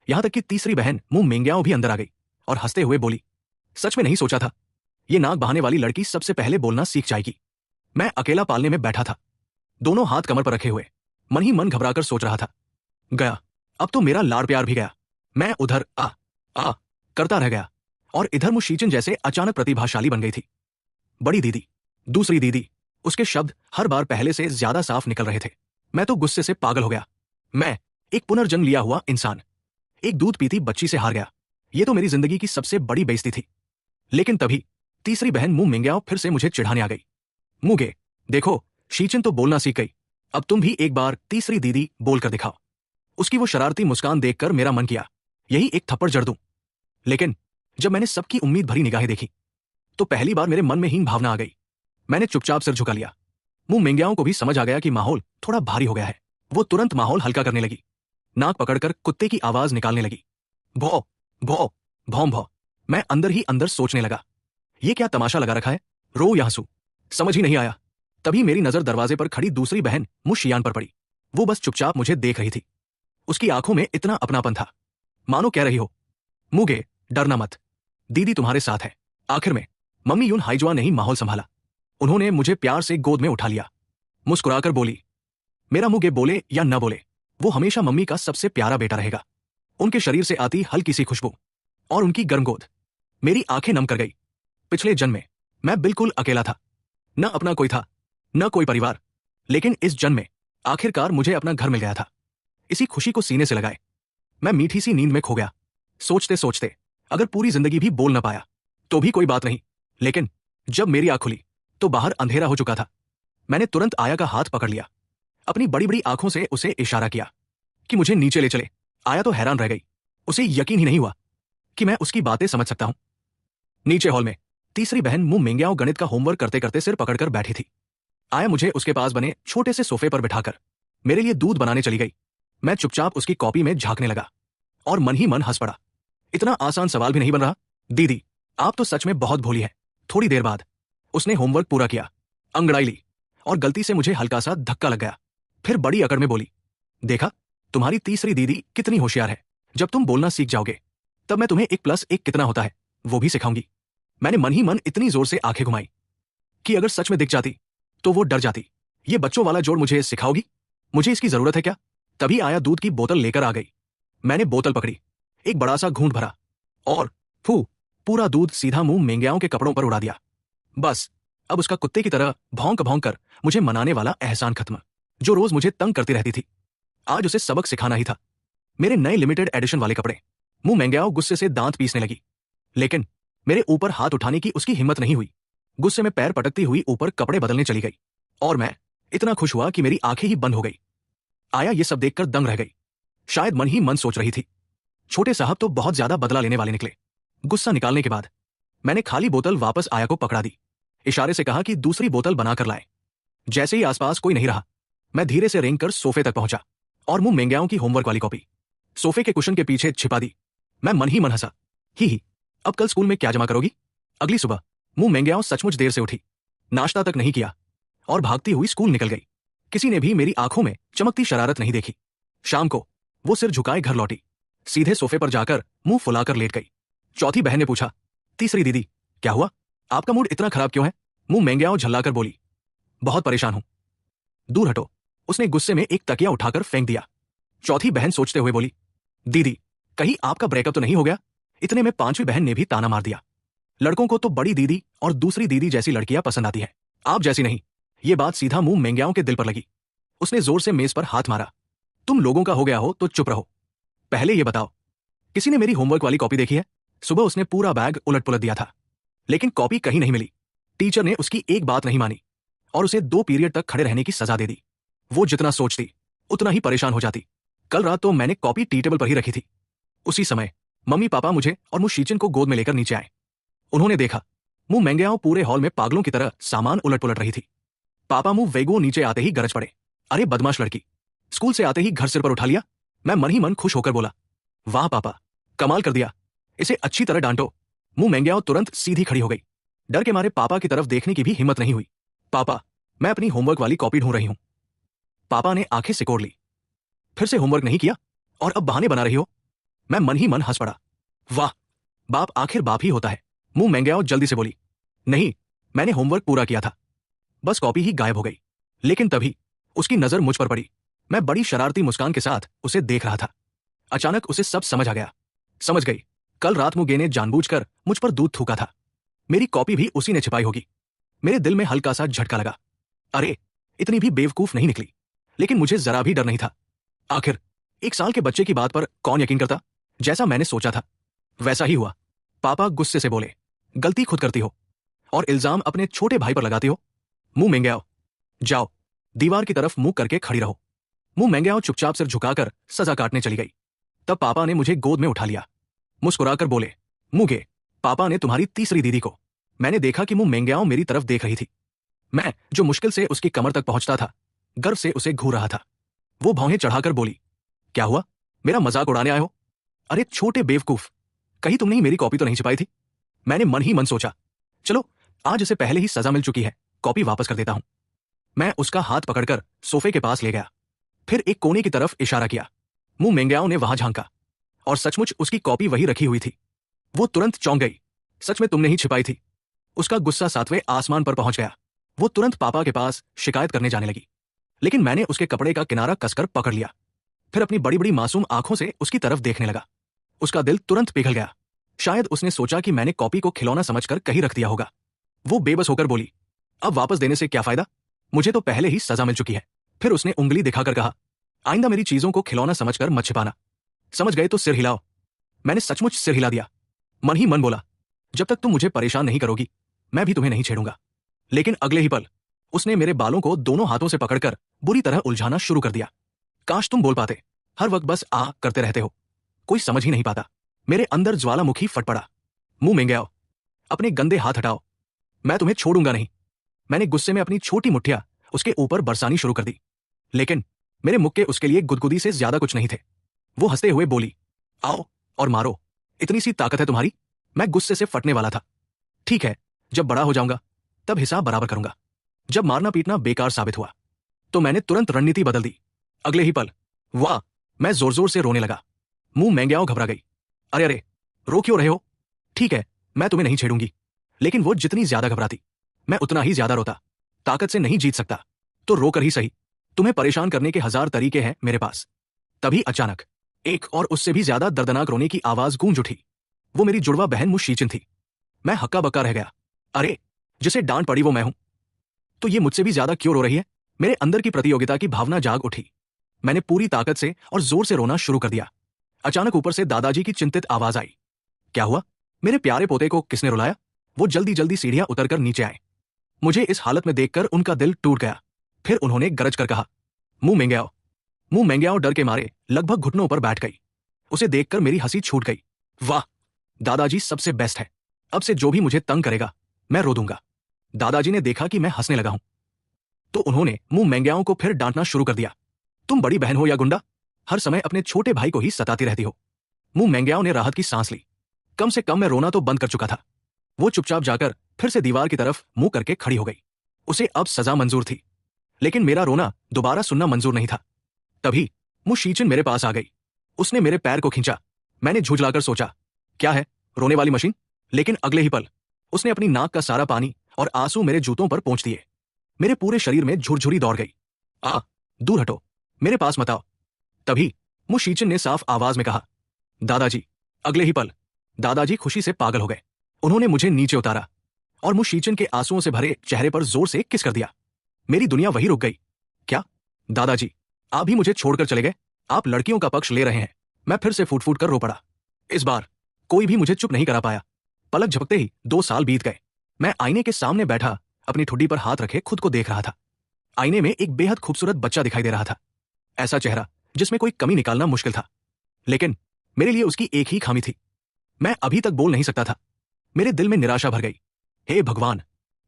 यहां तक कि तीसरी बहन मुंह मेंग्याओं भी अंदर आ गई और हंसते हुए बोली, सच में नहीं सोचा था ये नाक बहाने वाली लड़की सबसे पहले बोलना सीख जाएगी। मैं अकेला पालने में बैठा था, दोनों हाथ कमर पर रखे हुए, मन ही मन घबराकर सोच रहा था, गया, अब तो मेरा लाड़ प्यार भी गया। मैं उधर आ करता रह गया और इधर मुशीचिन जैसे अचानक प्रतिभाशाली बन गई थी। बड़ी दीदी, दूसरी दीदी, उसके शब्द हर बार पहले से ज्यादा साफ निकल रहे थे। मैं तो गुस्से से पागल हो गया। मैं एक पुनर्जन्म लिया हुआ इंसान, एक दूध पीती बच्ची से हार गया। ये तो मेरी जिंदगी की सबसे बड़ी बेइज्जती थी। लेकिन तभी तीसरी बहन मुंह मेंग्याओं फिर से मुझे चिढ़ाने आ गई। मुंगे, देखो, शीचिन तो बोलना सीख गई, अब तुम भी एक बार तीसरी दीदी बोलकर दिखाओ। उसकी वो शरारती मुस्कान देखकर मेरा मन किया यही एक थप्पड़ जड़ दूं। लेकिन जब मैंने सबकी उम्मीद भरी निगाहें देखी, तो पहली बार मेरे मन में हीन भावना आ गई। मैंने चुपचाप सिर झुका लिया। मुंह मेंग्याओं को भी समझ आ गया कि माहौल थोड़ा भारी हो गया है। वो तुरंत माहौल हल्का करने लगी। नाक पकड़कर कुत्ते की आवाज निकालने लगी, भौ भौ भौं भौ। मैं अंदर ही अंदर सोचने लगा, ये क्या तमाशा लगा रखा है, रो या हंसू, समझ ही नहीं आया। तभी मेरी नजर दरवाजे पर खड़ी दूसरी बहन मुशियान पर पड़ी। वो बस चुपचाप मुझे देख रही थी। उसकी आंखों में इतना अपनापन था, मानो कह रही हो, मुगे, डरना मत, दीदी तुम्हारे साथ है। आखिर में मम्मी यून हाइजवा ने ही माहौल संभाला। उन्होंने मुझे प्यार से गोद में उठा लिया, मुस्कुराकर बोली, मेरा मुगे बोले या न बोले, वो हमेशा मम्मी का सबसे प्यारा बेटा रहेगा। उनके शरीर से आती हल्की सी खुशबू और उनकी गर्म गोद मेरी आंखें नम कर गई। पिछले जन्म में मैं बिल्कुल अकेला था, न अपना कोई था, न कोई परिवार। लेकिन इस जन्म में आखिरकार मुझे अपना घर मिल गया था। इसी खुशी को सीने से लगाए मैं मीठी सी नींद में खो गया। सोचते सोचते अगर पूरी जिंदगी भी बोल न पाया तो भी कोई बात नहीं, लेकिन जब मेरी आंख खुली तो बाहर अंधेरा हो चुका था। मैंने तुरंत आया का हाथ पकड़ लिया, अपनी बड़ी बड़ी आंखों से उसे इशारा किया कि मुझे नीचे ले चले। आया तो हैरान रह गई, उसे यकीन ही नहीं हुआ कि मैं उसकी बातें समझ सकता हूं। नीचे हॉल में तीसरी बहन मुंह मेंग्याओं गणित का होमवर्क करते करते सिर पकड़कर बैठी थी। आया मुझे उसके पास बने छोटे से सोफे पर बिठाकर मेरे लिए दूध बनाने चली गई। मैं चुपचाप उसकी कॉपी में झांकने लगा और मन ही मन हंस पड़ा। इतना आसान सवाल भी नहीं बन रहा, दीदी आप तो सच में बहुत भोली है। थोड़ी देर बाद उसने होमवर्क पूरा किया, अंगड़ाई ली और गलती से मुझे हल्का सा धक्का लग गया। फिर बड़ी अकड़ में बोली, देखा, तुम्हारी तीसरी दीदी कितनी होशियार है। जब तुम बोलना सीख जाओगे तब मैं तुम्हें 1+1 कितना होता है वो भी सिखाऊंगी। मैंने मन ही मन इतनी जोर से आंखें घुमाई कि अगर सच में दिख जाती तो वो डर जाती। ये बच्चों वाला जोड़ मुझे सिखाओगी? मुझे इसकी जरूरत है क्या? तभी आया दूध की बोतल लेकर आ गई। मैंने बोतल पकड़ी, एक बड़ा सा घूंट भरा और फू, पूरा दूध सीधा मुंह मेंग्याओं के कपड़ों पर उड़ा दिया। बस अब उसका कुत्ते की तरह भौंक भौंक कर मुझे मनाने वाला एहसान खत्म, जो रोज मुझे तंग करती रहती थी। आज उसे सबक सिखाना ही था। मेरे नए लिमिटेड एडिशन वाले कपड़े। मुंह मेंग्याओं गुस्से से दांत पीसने लगी, लेकिन मेरे ऊपर हाथ उठाने की उसकी हिम्मत नहीं हुई। गुस्से में पैर पटकती हुई ऊपर कपड़े बदलने चली गई और मैं इतना खुश हुआ कि मेरी आंखें ही बंद हो गई। आया ये सब देखकर दंग रह गई। शायद मन ही मन सोच रही थी, छोटे साहब तो बहुत ज्यादा बदला लेने वाले निकले। गुस्सा निकालने के बाद मैंने खाली बोतल वापस आया को पकड़ा दी, इशारे से कहा कि दूसरी बोतल बनाकर लाए। जैसे ही आसपास कोई नहीं रहा, मैं धीरे से रेंग कर सोफे तक पहुंचा और मुंह मेंग्याओं की होमवर्क वाली कॉपी सोफे के कुशन के पीछे छिपा दी। मैं मन ही मन हंसा। ही, अब कल स्कूल में क्या जमा करोगी? अगली सुबह मुंह मेंग्याओं सचमुच देर से उठी, नाश्ता तक नहीं किया और भागती हुई स्कूल निकल गई। किसी ने भी मेरी आंखों में चमकती शरारत नहीं देखी। शाम को वो सिर झुकाए घर लौटी, सीधे सोफे पर जाकर मुंह फुलाकर लेट गई। चौथी बहन ने पूछा, तीसरी दीदी क्या हुआ, आपका मूड इतना खराब क्यों है? मुंह मेंग्याओं झल्लाकर बोली, बहुत परेशान हूं। दूर हटो, उसने गुस्से में एक तकिया उठाकर फेंक दिया। चौथी बहन सोचते हुए बोली, दीदी कहीं आपका ब्रेकअप तो नहीं हो गया? इतने में पांचवी बहन ने भी ताना मार दिया, लड़कों को तो बड़ी दीदी और दूसरी दीदी जैसी लड़कियां पसंद आती हैं, आप जैसी नहीं। ये बात सीधा मुंह मेंग्याओं के दिल पर लगी। उसने जोर से मेज पर हाथ मारा। तुम लोगों का हो गया हो तो चुप रहो। पहले ये बताओ, किसी ने मेरी होमवर्क वाली कॉपी देखी है? सुबह उसने पूरा बैग उलट पुलट दिया था, लेकिन कॉपी कहीं नहीं मिली। टीचर ने उसकी एक बात नहीं मानी और उसे 2 पीरियड तक खड़े रहने की सजा दे दी। वो जितना सोचती उतना ही परेशान हो जाती। कल रात तो मैंने कॉपी टी टेबल पर ही रखी थी। उसी समय मम्मी पापा मुझे और मुशीचिन को गोद में लेकर नीचे आए। उन्होंने देखा मुंह मेंग्याओं पूरे हॉल में पागलों की तरह सामान उलट पुलट रही थी। पापा मुंह वेगो नीचे आते ही गरज पड़े, अरे बदमाश लड़की, स्कूल से आते ही घर सिर पर उठा लिया। मैं मन ही मन खुश होकर बोला, वाह पापा, कमाल कर दिया, इसे अच्छी तरह डांटो। मुंह मेंग्याओं तुरंत सीधी खड़ी हो गई। डर के मारे पापा की तरफ देखने की भी हिम्मत नहीं हुई। पापा, मैं अपनी होमवर्क वाली कॉपी ढूंढ रही हूं। पापा ने आंखें सिकोड़ ली। फिर से होमवर्क नहीं किया और अब बहाने बना रही हो? मैं मन ही मन हंस पड़ा। वाह, बाप आखिर बाप ही होता है। मुंह मेंग्याओं जल्दी से बोली, नहीं, मैंने होमवर्क पूरा किया था, बस कॉपी ही गायब हो गई। लेकिन तभी उसकी नजर मुझ पर पड़ी। मैं बड़ी शरारती मुस्कान के साथ उसे देख रहा था। अचानक उसे सब समझ आ गया। समझ गई, कल रात मुगे ने जानबूझकर मुझ पर दूध थूका था। मेरी कॉपी भी उसी ने छिपाई होगी। मेरे दिल में हल्का सा झटका लगा। अरे, इतनी भी बेवकूफ नहीं निकली, लेकिन मुझे जरा भी डर नहीं था। आखिर 1 साल के बच्चे की बात पर कौन यकीन करता? जैसा मैंने सोचा था वैसा ही हुआ। पापा गुस्से से बोले, गलती खुद करती हो और इल्जाम अपने छोटे भाई पर लगाती हो। मुंह मेंग्याओं, जाओ दीवार की तरफ मुंह करके खड़ी रहो। मुंह मेंग्याओं चुपचाप सिर झुकाकर सजा काटने चली गई। तब पापा ने मुझे गोद में उठा लिया। मुस्कुराकर बोले, मुगे, पापा ने तुम्हारी तीसरी दीदी को। मैंने देखा कि मुंह मेंग्याओं मेरी तरफ देख रही थी। मैं जो मुश्किल से उसकी कमर तक पहुंचता था, गर्व से उसे घूर रहा था। वो भौहें चढ़ाकर बोली, क्या हुआ, मेरा मजाक उड़ाने आए हो? अरे छोटे बेवकूफ, कहीं तुमने ही मेरी कॉपी तो नहीं छिपाई थी? मैंने मन ही मन सोचा, चलो आज इसे पहले ही सजा मिल चुकी है, कॉपी वापस कर देता हूं। मैं उसका हाथ पकड़कर सोफे के पास ले गया, फिर एक कोने की तरफ इशारा किया। मुंह मेंग्याओं ने वहां झांका और सचमुच उसकी कॉपी वही रखी हुई थी। वो तुरंत चौंक गई, सच में तुमने ही छिपाई थी। उसका गुस्सा 7वें आसमान पर पहुंच गया। वो तुरंत पापा के पास शिकायत करने जाने लगी, लेकिन मैंने उसके कपड़े का किनारा कसकर पकड़ लिया, फिर अपनी बड़ी बड़ी मासूम आंखों से उसकी तरफ देखने लगा। उसका दिल तुरंत पिघल गया। शायद उसने सोचा कि मैंने कॉपी को खिलौना समझकर कहीं रख दिया होगा। वो बेबस होकर बोली, अब वापस देने से क्या फायदा, मुझे तो पहले ही सजा मिल चुकी है। फिर उसने उंगली दिखाकर कहा, आइंदा मेरी चीजों को खिलौना समझकर मत छिपाना, समझ गए तो सिर हिलाओ। मैंने सचमुच सिर हिला दिया। मन ही मन बोला, जब तक तुम मुझे परेशान नहीं करोगी मैं भी तुम्हें नहीं छेड़ूंगा। लेकिन अगले ही पल उसने मेरे बालों को दोनों हाथों से पकड़कर बुरी तरह उलझाना शुरू कर दिया। काश तुम बोल पाते, हर वक्त बस आ करते रहते हो, कोई समझ ही नहीं पाता। मेरे अंदर ज्वालामुखी फट पड़ा। मुंह मेंग्याओं, अपने गंदे हाथ हटाओ, मैं तुम्हें छोड़ूंगा नहीं। मैंने गुस्से में अपनी छोटी मुट्ठियां उसके ऊपर बरसानी शुरू कर दी, लेकिन मेरे मुक्के उसके लिए गुदगुदी से ज्यादा कुछ नहीं थे। वो हंसते हुए बोली, आओ और मारो, इतनी सी ताकत है तुम्हारी? मैं गुस्से से फटने वाला था। ठीक है, जब बड़ा हो जाऊंगा तब हिसाब बराबर करूंगा। जब मारना पीटना बेकार साबित हुआ तो मैंने तुरंत रणनीति बदल दी। अगले ही पल वाह, मैं जोर जोर से रोने लगा। मुंह मेंग्याओं घबरा गई। अरे अरे, रो क्यों रहे हो? ठीक है, मैं तुम्हें नहीं छेड़ूंगी। लेकिन वो जितनी ज्यादा घबराती मैं उतना ही ज्यादा रोता। ताकत से नहीं जीत सकता तो रोकर ही सही, तुम्हें परेशान करने के 1000 तरीके हैं मेरे पास। तभी अचानक एक और उससे भी ज्यादा दर्दनाक रोने की आवाज गूंज उठी। वो मेरी जुड़वा बहन मुशीचिन थी। मैं हक्का बक्का रह गया। अरे, जिसे डांट पड़ी वो मैं हूं, तो ये मुझसे भी ज्यादा क्यों रो रही है? मेरे अंदर की प्रतियोगिता की भावना जाग उठी। मैंने पूरी ताकत से और जोर से रोना शुरू कर दिया। अचानक ऊपर से दादाजी की चिंतित आवाज आई, क्या हुआ, मेरे प्यारे पोते को किसने रुलाया? वो जल्दी जल्दी सीढ़ियां उतरकर नीचे आए। मुझे इस हालत में देखकर उनका दिल टूट गया। फिर उन्होंने गरज कर कहा, मुंह मेंग्याओं। मुंह मेंग्याओं डर के मारे लगभग घुटनों पर बैठ गई। उसे देखकर मेरी हंसी छूट गई। वाह, दादाजी सबसे बेस्ट है। अब से जो भी मुझे तंग करेगा मैं रो दूंगा। दादाजी ने देखा कि मैं हंसने लगा हूं तो उन्होंने मुंह मेंग्याओं को फिर डांटना शुरू कर दिया। तुम बड़ी बहन हो या गुंडा, हर समय अपने छोटे भाई को ही सताती रहती हो। मुंह मेंग्याओ ने राहत की सांस ली। कम से कम मैं रोना तो बंद कर चुका था। वो चुपचाप जाकर फिर से दीवार की तरफ मुंह करके खड़ी हो गई। उसे अब सजा मंजूर थी, लेकिन मेरा रोना दोबारा सुनना मंजूर नहीं था। तभी मु शीचिन मेरे पास आ गई। उसने मेरे पैर को खींचा। मैंने झुंझलाकर सोचा, क्या है, रोने वाली मशीन? लेकिन अगले ही पल उसने अपनी नाक का सारा पानी और आंसू मेरे जूतों पर पोंछ दिए। मेरे पूरे शरीर में झुरझुरी दौड़ गई। दूर हटो, मेरे पास मत आओ। तभी मु शीचिन ने साफ आवाज में कहा, दादाजी। अगले ही पल दादाजी खुशी से पागल हो गए। उन्होंने मुझे नीचे उतारा और मु शीचिन के आंसुओं से भरे चेहरे पर जोर से किस कर दिया। मेरी दुनिया वहीं रुक गई। क्या दादाजी, आप भी मुझे छोड़कर चले गए? आप लड़कियों का पक्ष ले रहे हैं? मैं फिर से फूट फूट कर रो पड़ा। इस बार कोई भी मुझे चुप नहीं करा पाया। पलक झपकते ही 2 साल बीत गए। मैं आईने के सामने बैठा अपनी ठुड्डी पर हाथ रखे खुद को देख रहा था। आईने में एक बेहद खूबसूरत बच्चा दिखाई दे रहा था। ऐसा चेहरा जिसमें कोई कमी निकालना मुश्किल था, लेकिन मेरे लिए उसकी एक ही खामी थी। मैं अभी तक बोल नहीं सकता था। मेरे दिल में निराशा भर गई। हे भगवान,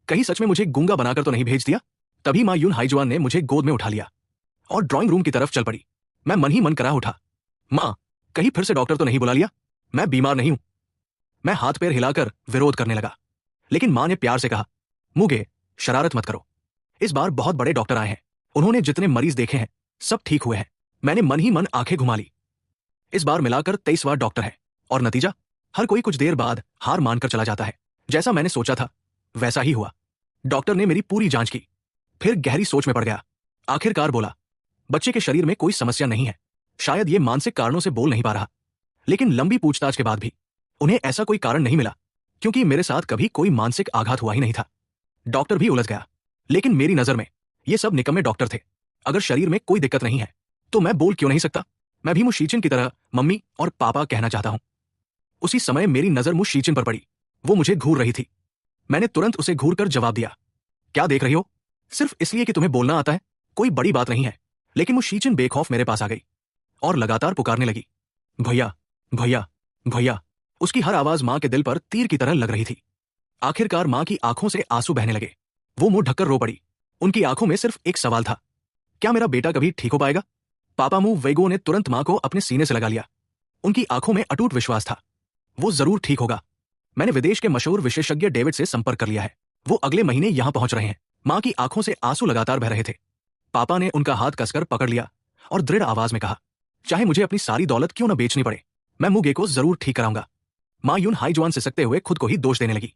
कहीं सच में मुझे गूंगा बनाकर तो नहीं भेज दिया? तभी मां यून हाईजुआन ने मुझे गोद में उठा लिया और ड्राइंग रूम की तरफ चल पड़ी। मैं मन ही मन कराह उठा, मां, कहीं फिर से डॉक्टर तो नहीं बुला लिया? मैं बीमार नहीं हूं। मैं हाथ पैर हिलाकर विरोध करने लगा, लेकिन मां ने प्यार से कहा, मुगे, शरारत मत करो। इस बार बहुत बड़े डॉक्टर आए हैं। उन्होंने जितने मरीज देखे हैं सब ठीक हुए हैं। मैंने मन ही मन आंखें घुमा ली। इस बार मिलाकर 23वां डॉक्टर है और नतीजा, हर कोई कुछ देर बाद हार मानकर चला जाता है। जैसा मैंने सोचा था वैसा ही हुआ। डॉक्टर ने मेरी पूरी जांच की, फिर गहरी सोच में पड़ गया। आखिरकार बोला, बच्चे के शरीर में कोई समस्या नहीं है। शायद ये मानसिक कारणों से बोल नहीं पा रहा। लेकिन लंबी पूछताछ के बाद भी उन्हें ऐसा कोई कारण नहीं मिला, क्योंकि मेरे साथ कभी कोई मानसिक आघात हुआ ही नहीं था। डॉक्टर भी उलझ गया, लेकिन मेरी नजर में ये सब निकम्मे डॉक्टर थे। अगर शरीर में कोई दिक्कत नहीं है तो मैं बोल क्यों नहीं सकता? मैं भी मुशीचिन की तरह मम्मी और पापा कहना चाहता हूं। उसी समय मेरी नजर मुशीचिन पर पड़ी। वो मुझे घूर रही थी। मैंने तुरंत उसे घूर कर जवाब दिया, क्या देख रही हो? सिर्फ इसलिए कि तुम्हें बोलना आता है? कोई बड़ी बात नहीं है। लेकिन मुशीचिन बेखौफ मेरे पास आ गई और लगातार पुकारने लगी, भैया, भैया, भैया। उसकी हर आवाज मां के दिल पर तीर की तरह लग रही थी। आखिरकार मां की आंखों से आंसू बहने लगे। वो मुंह ढककर रो पड़ी। उनकी आंखों में सिर्फ एक सवाल था, क्या मेरा बेटा कभी ठीक हो पाएगा? पापा मू वेगो ने तुरंत मां को अपने सीने से लगा लिया। उनकी आंखों में अटूट विश्वास था, वो जरूर ठीक होगा। मैंने विदेश के मशहूर विशेषज्ञ डेविड से संपर्क कर लिया है। वो अगले महीने यहां पहुंच रहे हैं। मां की आंखों से आंसू लगातार बह रहे थे। पापा ने उनका हाथ कसकर पकड़ लिया और दृढ़ आवाज में कहा, चाहे मुझे अपनी सारी दौलत क्यों न बेचनी पड़े, मैं मुगे को जरूर ठीक कराऊंगा। मां यून हाईजुआन सिसकते हुए खुद को ही दोष देने लगी।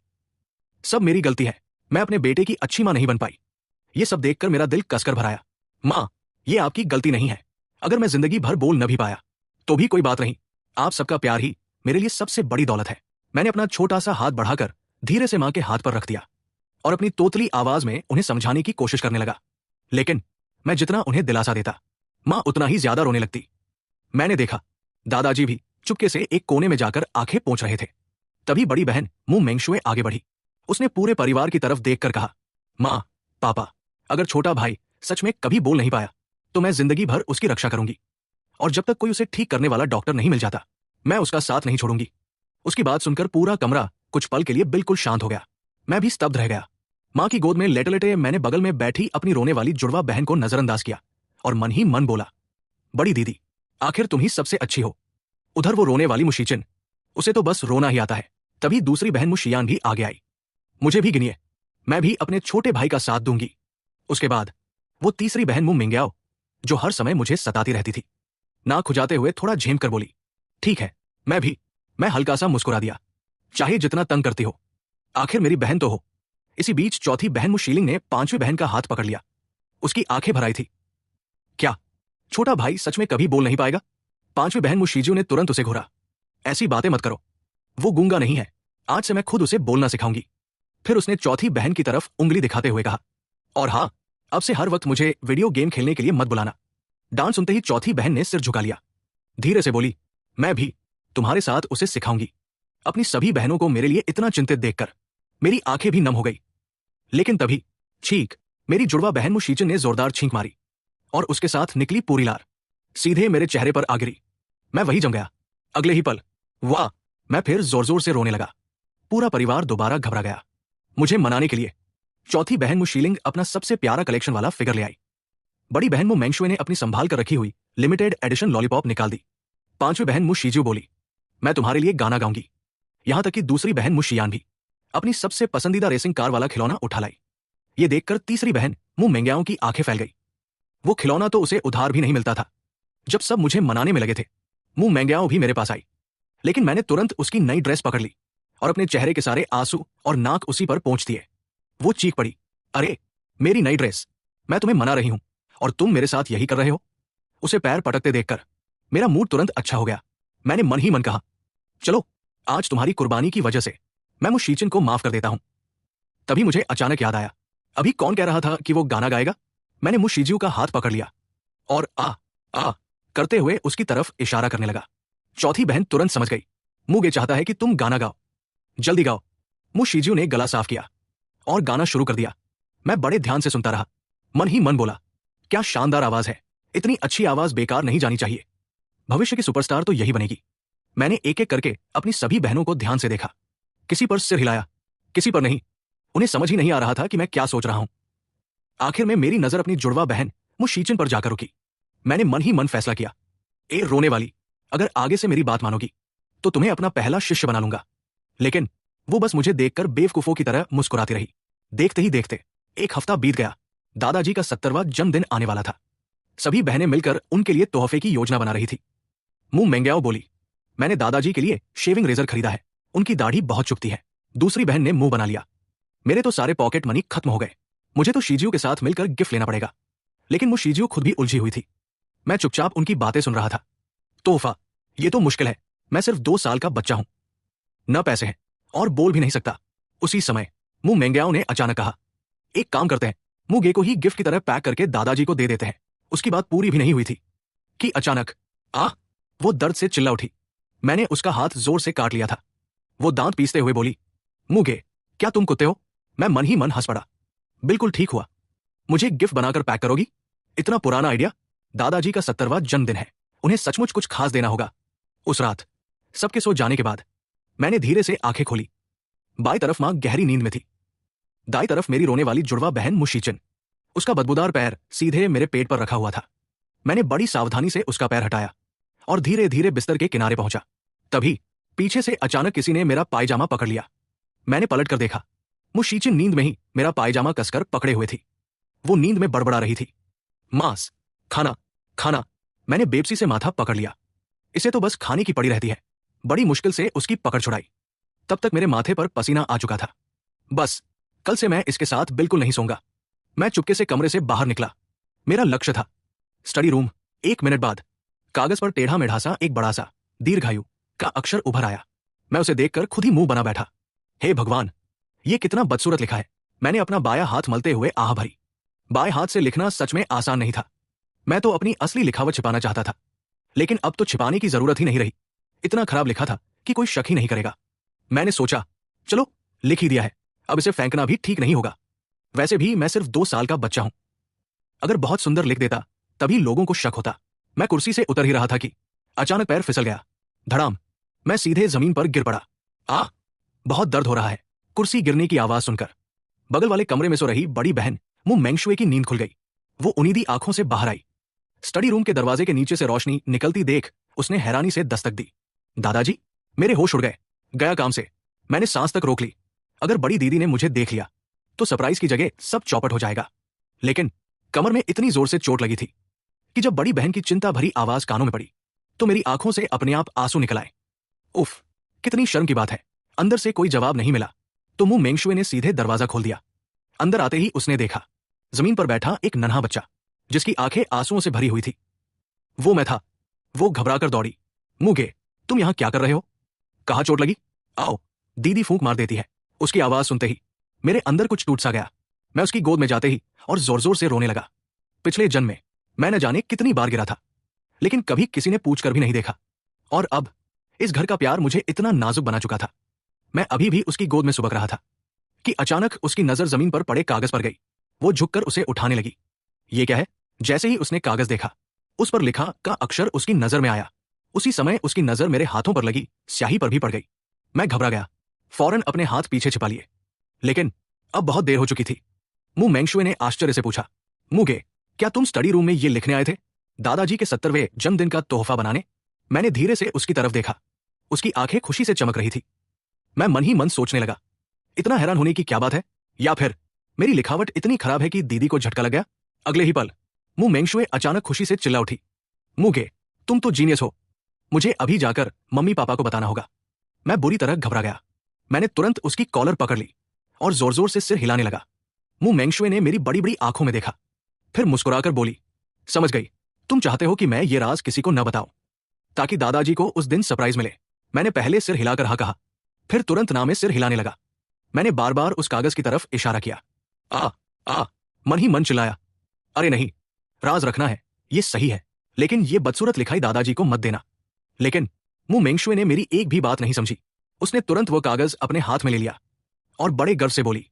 सब मेरी गलती है। मैं अपने बेटे की अच्छी मां नहीं बन पाई। ये सब देखकर मेरा दिल कसकर भराया। मां, ये आपकी गलती नहीं है। अगर मैं जिंदगी भर बोल न भी पाया तो भी कोई बात नहीं। आप सबका प्यार ही मेरे लिए सबसे बड़ी दौलत है। मैंने अपना छोटा सा हाथ बढ़ाकर धीरे से मां के हाथ पर रख दिया और अपनी तोतली आवाज में उन्हें समझाने की कोशिश करने लगा। लेकिन मैं जितना उन्हें दिलासा देता, मां उतना ही ज्यादा रोने लगती। मैंने देखा दादाजी भी चुपके से एक कोने में जाकर आंखें पोंछ रहे थे। तभी बड़ी बहन मुंह मेंगशुए आगे बढ़ी। उसने पूरे परिवार की तरफ देखकर कहा, मां, पापा, अगर छोटा भाई सच में कभी बोल नहीं पाया तो मैं जिंदगी भर उसकी रक्षा करूंगी, और जब तक कोई उसे ठीक करने वाला डॉक्टर नहीं मिल जाता मैं उसका साथ नहीं छोड़ूंगी। उसकी बात सुनकर पूरा कमरा कुछ पल के लिए बिल्कुल शांत हो गया। मैं भी स्तब्ध रह गया। मां की गोद में लेटे लेटे मैंने बगल में बैठी अपनी रोने वाली जुड़वा बहन को नजरअंदाज किया और मन ही मन बोला, बड़ी दीदी, आखिर तुम ही सबसे अच्छी हो। उधर वो रोने वाली मुशीचिन, उसे तो बस रोना ही आता है। तभी दूसरी बहन मुशियान भी आगे आई। मुझे भी गिनिए, मैं भी अपने छोटे भाई का साथ दूंगी। उसके बाद वो तीसरी बहन मुंह मिंग्याओ, जो हर समय मुझे सताती रहती थी, नाक खुजाते हुए थोड़ा झेम कर बोली, ठीक है, मैं भी। मैं हल्का सा मुस्कुरा दिया, चाहे जितना तंग करती हो, आखिर मेरी बहन तो हो। इसी बीच चौथी बहन मुशीलिंग ने पांचवी बहन का हाथ पकड़ लिया। उसकी आंखें भर आई थी। क्या छोटा भाई सच में कभी बोल नहीं पाएगा? पांचवी बहन मुशीजियो ने तुरंत उसे घूरा, ऐसी बातें मत करो, वो गूंगा नहीं है। आज से मैं खुद उसे बोलना सिखाऊंगी। फिर उसने चौथी बहन की तरफ उंगली दिखाते हुए कहा, और हाँ, अब से हर वक्त मुझे वीडियो गेम खेलने के लिए मत बुलाना। डांस सुनते ही चौथी बहन ने सिर झुका लिया। धीरे से बोली, मैं भी तुम्हारे साथ उसे सिखाऊंगी। अपनी सभी बहनों को मेरे लिए इतना चिंतित देखकर मेरी आंखें भी नम हो गई। लेकिन तभी छींक, मेरी जुड़वा बहन मुशीचिन ने जोरदार छींक मारी और उसके साथ निकली पूरी लार सीधे मेरे चेहरे पर आ गिरी। मैं वही जम गया। अगले ही पल, वाह, मैं फिर जोर जोर से रोने लगा। पूरा परिवार दोबारा घबरा गया। मुझे मनाने के लिए चौथी बहन मुशीलिंग अपना सबसे प्यारा कलेक्शन वाला फिगर ले आई। बड़ी बहन मु मेंगशुए ने अपनी संभाल कर रखी हुई लिमिटेड एडिशन लॉलीपॉप निकाल दी। पांचवी बहन मु शीजू बोली, मैं तुम्हारे लिए गाना गाऊंगी। यहां तक कि दूसरी बहन मु शियान भी अपनी सबसे पसंदीदा रेसिंग कार वाला खिलौना उठा लाई। ये देखकर तीसरी बहन मु मेंग्याओं की आंखें फैल गई। वो खिलौना तो उसे उधार भी नहीं मिलता था। जब सब मुझे मनाने में लगे थे, मु मेंग्याओं भी मेरे पास आई, लेकिन मैंने तुरंत उसकी नई ड्रेस पकड़ ली और अपने चेहरे के सारे आंसू और नाक उसी पर पोंछ दिए। वो चीख पड़ी, अरे मेरी नई ड्रेस, मैं तुम्हें मना रही हूं और तुम मेरे साथ यही कर रहे हो। उसे पैर पटकते देखकर मेरा मूड तुरंत अच्छा हो गया। मैंने मन ही मन कहा, चलो आज तुम्हारी कुर्बानी की वजह से मैं मुशीचिन को माफ कर देता हूं। तभी मुझे अचानक याद आया, अभी कौन कह रहा था कि वो गाना गाएगा। मैंने मुशीजियो का हाथ पकड़ लिया और आ करते हुए उसकी तरफ इशारा करने लगा। चौथी बहन तुरंत समझ गई, मुगे चाहता है कि तुम गाना गाओ, जल्दी गाओ। मुशीजियो ने गला साफ किया और गाना शुरू कर दिया। मैं बड़े ध्यान से सुनता रहा, मन ही मन बोला, क्या शानदार आवाज है, इतनी अच्छी आवाज बेकार नहीं जानी चाहिए। भविष्य की सुपरस्टार तो यही बनेगी। मैंने एक एक करके अपनी सभी बहनों को ध्यान से देखा। किसी पर सिर हिलाया, किसी पर नहीं। उन्हें समझ ही नहीं आ रहा था कि मैं क्या सोच रहा हूं। आखिर में मेरी नजर अपनी जुड़वा बहन मुशीचिन पर जाकर रुकी। मैंने मन ही मन फैसला किया, ए रोने वाली, अगर आगे से मेरी बात मानोगी तो तुम्हें अपना पहला शिष्य बना लूंगा। लेकिन वो बस मुझे देखकर बेवकूफों की तरह मुस्कुराती रही। देखते ही देखते एक हफ्ता बीत गया। दादाजी का 70वां जन्मदिन आने वाला था। सभी बहनें मिलकर उनके लिए तोहफे की योजना बना रही थी। मु मेंग्याओ बोली, मैंने दादाजी के लिए शेविंग रेजर खरीदा है, उनकी दाढ़ी बहुत चुभती है। दूसरी बहन ने मुंह बना लिया, मेरे तो सारे पॉकेट मनी खत्म हो गए, मुझे तो शीजियो के साथ मिलकर गिफ्ट लेना पड़ेगा। लेकिन वो शीजियो खुद भी उलझी हुई थी। मैं चुपचाप उनकी बातें सुन रहा था। तोहफा, ये तो मुश्किल है, मैं सिर्फ 2 साल का बच्चा हूं, न पैसे हैं और बोल भी नहीं सकता। उसी समय मु मेंग्याओ ने अचानक कहा, एक काम करते हैं, मुगे को ही गिफ्ट की तरह पैक करके दादाजी को दे देते हैं। उसकी बात पूरी भी नहीं हुई थी कि अचानक वो दर्द से चिल्ला उठी। मैंने उसका हाथ जोर से काट लिया था। वो दांत पीसते हुए बोली, मुगे, क्या तुम कुत्ते हो? मैं मन ही मन हंस पड़ा। बिल्कुल ठीक हुआ, मुझे गिफ्ट बनाकर पैक करोगी? इतना पुराना आइडिया। दादाजी का 70वां जन्मदिन है, उन्हें सचमुच कुछ खास देना होगा। उस रात सबके सो जाने के बाद मैंने धीरे से आंखें खोली। बाई तरफ मां गहरी नींद में थी, दाई तरफ मेरी रोने वाली जुड़वा बहन मुशीचिन। उसका बदबूदार पैर सीधे मेरे पेट पर रखा हुआ था। मैंने बड़ी सावधानी से उसका पैर हटाया और धीरे धीरे बिस्तर के किनारे पहुंचा। तभी पीछे से अचानक किसी ने मेरा पायजामा पकड़ लिया। मैंने पलट कर देखा, मुशीचिन नींद में ही मेरा पायजामा कसकर पकड़े हुए थी। वो नींद में बड़बड़ा रही थी, मांस, खाना, खाना। मैंने बेबसी से माथा पकड़ लिया, इसे तो बस खाने की पड़ी रहती है। बड़ी मुश्किल से उसकी पकड़ छुड़ाई। तब तक मेरे माथे पर पसीना आ चुका था। बस कल से मैं इसके साथ बिल्कुल नहीं सोऊंगा। मैं चुपके से कमरे से बाहर निकला। मेरा लक्ष्य था स्टडी रूम। 1 मिनट बाद कागज पर टेढ़ा मेढ़ा एक बड़ा सा दीर्घायु का अक्षर उभर आया। मैं उसे देखकर खुद ही मुंह बना बैठा। हे भगवान, ये कितना बदसूरत लिखा है। मैंने अपना बायां हाथ मलते हुए आह भरी। बाएं हाथ से लिखना सच में आसान नहीं था। मैं तो अपनी असली लिखावट छिपाना चाहता था, लेकिन अब तो छिपाने की जरूरत ही नहीं रही। इतना खराब लिखा था कि कोई शक ही नहीं करेगा। मैंने सोचा, चलो लिख ही दिया है, अब इसे फेंकना भी ठीक नहीं होगा। वैसे भी मैं सिर्फ 2 साल का बच्चा हूं। अगर बहुत सुंदर लिख देता तभी लोगों को शक होता। मैं कुर्सी से उतर ही रहा था कि अचानक पैर फिसल गया। धड़ाम, मैं सीधे जमीन पर गिर पड़ा। बहुत दर्द हो रहा है। कुर्सी गिरने की आवाज सुनकर बगल वाले कमरे में सो रही बड़ी बहन मु मेंगशुए की नींद खुल गई। वो उन्नीदी आंखों से बाहर आई। स्टडी रूम के दरवाजे के नीचे से रोशनी निकलती देख उसने हैरानी से दस्तक दी। दादाजी, मेरे होश उड़ गए। गया काम से। मैंने सांस तक रोक ली। अगर बड़ी दीदी ने मुझे देख लिया तो सरप्राइज की जगह सब चौपट हो जाएगा। लेकिन कमर में इतनी जोर से चोट लगी थी कि जब बड़ी बहन की चिंता भरी आवाज कानों में पड़ी तो मेरी आंखों से अपने आप आंसू निकल आए। उफ, कितनी शर्म की बात है। अंदर से कोई जवाब नहीं मिला तो मु मेंगशुए ने सीधे दरवाजा खोल दिया। अंदर आते ही उसने देखा जमीन पर बैठा एक नन्हा बच्चा जिसकी आंखें आंसुओं से भरी हुई थी। वो मैं था। वो घबराकर दौड़ी। मुगे, तुम यहां क्या कर रहे हो? कहां चोट लगी? आओ। दीदी फूंक मार देती है। उसकी आवाज सुनते ही मेरे अंदर कुछ टूट सा गया। मैं उसकी गोद में जाते ही और जोर जोर से रोने लगा। पिछले जन्म में मैं न जाने कितनी बार गिरा था, लेकिन कभी किसी ने पूछ कर भी नहीं देखा। और अब इस घर का प्यार मुझे इतना नाजुक बना चुका था। मैं अभी भी उसकी गोद में सुबक रहा था कि अचानक उसकी नजर जमीन पर पड़े कागज पर गई। वो झुककर उसे उठाने लगी। ये क्या है? जैसे ही उसने कागज देखा, उस पर लिखा का अक्षर उसकी नजर में आया। उसी समय उसकी नजर मेरे हाथों पर लगी स्याही पर भी पड़ गई। मैं घबरा गया, फौरन अपने हाथ पीछे छिपा लिए। लेकिन अब बहुत देर हो चुकी थी। मु मेंगशुए ने आश्चर्य से पूछा, मुगे, क्या तुम स्टडी रूम में ये लिखने आए थे, दादाजी के 70वें जन्मदिन का तोहफा बनाने? मैंने धीरे से उसकी तरफ देखा। उसकी आंखें खुशी से चमक रही थी। मैं मन ही मन सोचने लगा, इतना हैरान होने की क्या बात है, या फिर मेरी लिखावट इतनी खराब है कि दीदी को झटका लग गया। अगले ही पल मु मेंगशुए अचानक खुशी से चिल्ला उठी, मुगे, तुम तो जीनियस हो, मुझे अभी जाकर मम्मी पापा को बताना होगा। मैं बुरी तरह घबरा गया। मैंने तुरंत उसकी कॉलर पकड़ ली और जोर जोर से सिर हिलाने लगा। मु मेंगशुए ने मेरी बड़ी बड़ी आंखों में देखा, फिर मुस्कुराकर बोली, समझ गई, तुम चाहते हो कि मैं ये राज किसी को न बताऊं, ताकि दादाजी को उस दिन सरप्राइज मिले। मैंने पहले सिर हिलाकर हाँ कहा, फिर तुरंत ना में सिर हिलाने लगा। मैंने बार बार उस कागज की तरफ इशारा किया। आ मन ही मन चिल्लाया, अरे नहीं, राज रखना है, ये सही है, लेकिन ये बदसूरत लिखाई दादाजी को मत देना। लेकिन मु मेंगशुए ने मेरी एक भी बात नहीं समझी। उसने तुरंत वो कागज अपने हाथ में ले लिया और बड़े गर्व से बोली,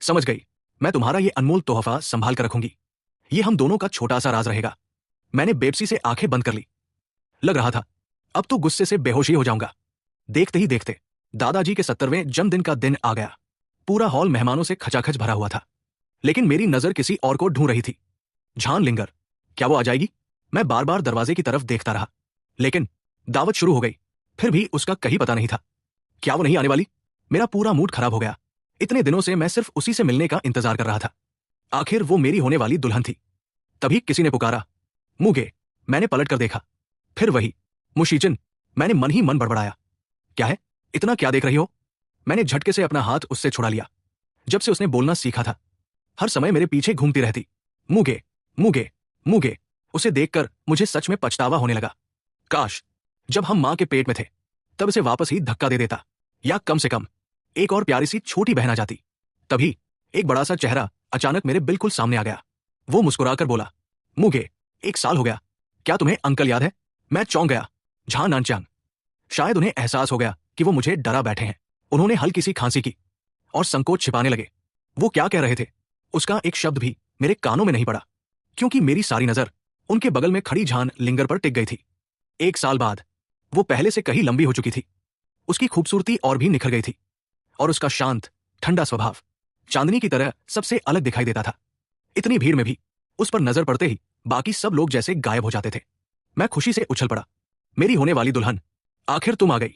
समझ गई, मैं तुम्हारा ये अनमोल तोहफा संभाल कर रखूंगी। ये हम दोनों का छोटा सा राज रहेगा। मैंने बेबसी से आंखें बंद कर ली। लग रहा था अब तो गुस्से से बेहोश ही हो जाऊंगा। देखते ही देखते दादाजी के 70वें जन्मदिन का दिन आ गया। पूरा हॉल मेहमानों से खचाखच भरा हुआ था, लेकिन मेरी नजर किसी और को ढूंढ रही थी। झान लिंगर, क्या वो आ जाएगी? मैं बार बार दरवाजे की तरफ देखता रहा, लेकिन दावत शुरू हो गई, फिर भी उसका कहीं पता नहीं था। क्या वो नहीं आने वाली? मेरा पूरा मूड खराब हो गया। इतने दिनों से मैं सिर्फ उसी से मिलने का इंतजार कर रहा था। आखिर वो मेरी होने वाली दुल्हन थी। तभी किसी ने पुकारा, मुगे। मैंने पलट कर देखा, फिर वही मुशीचिन। मैंने मन ही मन बड़बड़ाया, क्या है, इतना क्या देख रही हो? मैंने झटके से अपना हाथ उससे छुड़ा लिया। जब से उसने बोलना सीखा था, हर समय मेरे पीछे घूमती रहती, मुगे मुगे मुगे। उसे देखकर मुझे सच में पछतावा होने लगा। काश जब हम मां के पेट में थे तब इसे वापस ही धक्का दे देता, या कम से कम एक और प्यारी सी छोटी बहन आ जाती। तभी एक बड़ा सा चेहरा अचानक मेरे बिल्कुल सामने आ गया। वो मुस्कुराकर बोला, मुगे, 1 साल हो गया, क्या तुम्हें अंकल याद है? मैं चौंक गया। झान नानचांग। शायद उन्हें एहसास हो गया कि वो मुझे डरा बैठे हैं। उन्होंने हल्की सी खांसी की और संकोच छिपाने लगे। वो क्या कह रहे थे, उसका एक शब्द भी मेरे कानों में नहीं पड़ा, क्योंकि मेरी सारी नजर उनके बगल में खड़ी झान लिंगर पर टिक गई थी। 1 साल बाद वो पहले से कहीं लंबी हो चुकी थी। उसकी खूबसूरती और भी निखर गई थी, और उसका शांत ठंडा स्वभाव चांदनी की तरह सबसे अलग दिखाई देता था। इतनी भीड़ में भी उस पर नजर पड़ते ही बाकी सब लोग जैसे गायब हो जाते थे। मैं खुशी से उछल पड़ा, मेरी होने वाली दुल्हन, आखिर तुम आ गई।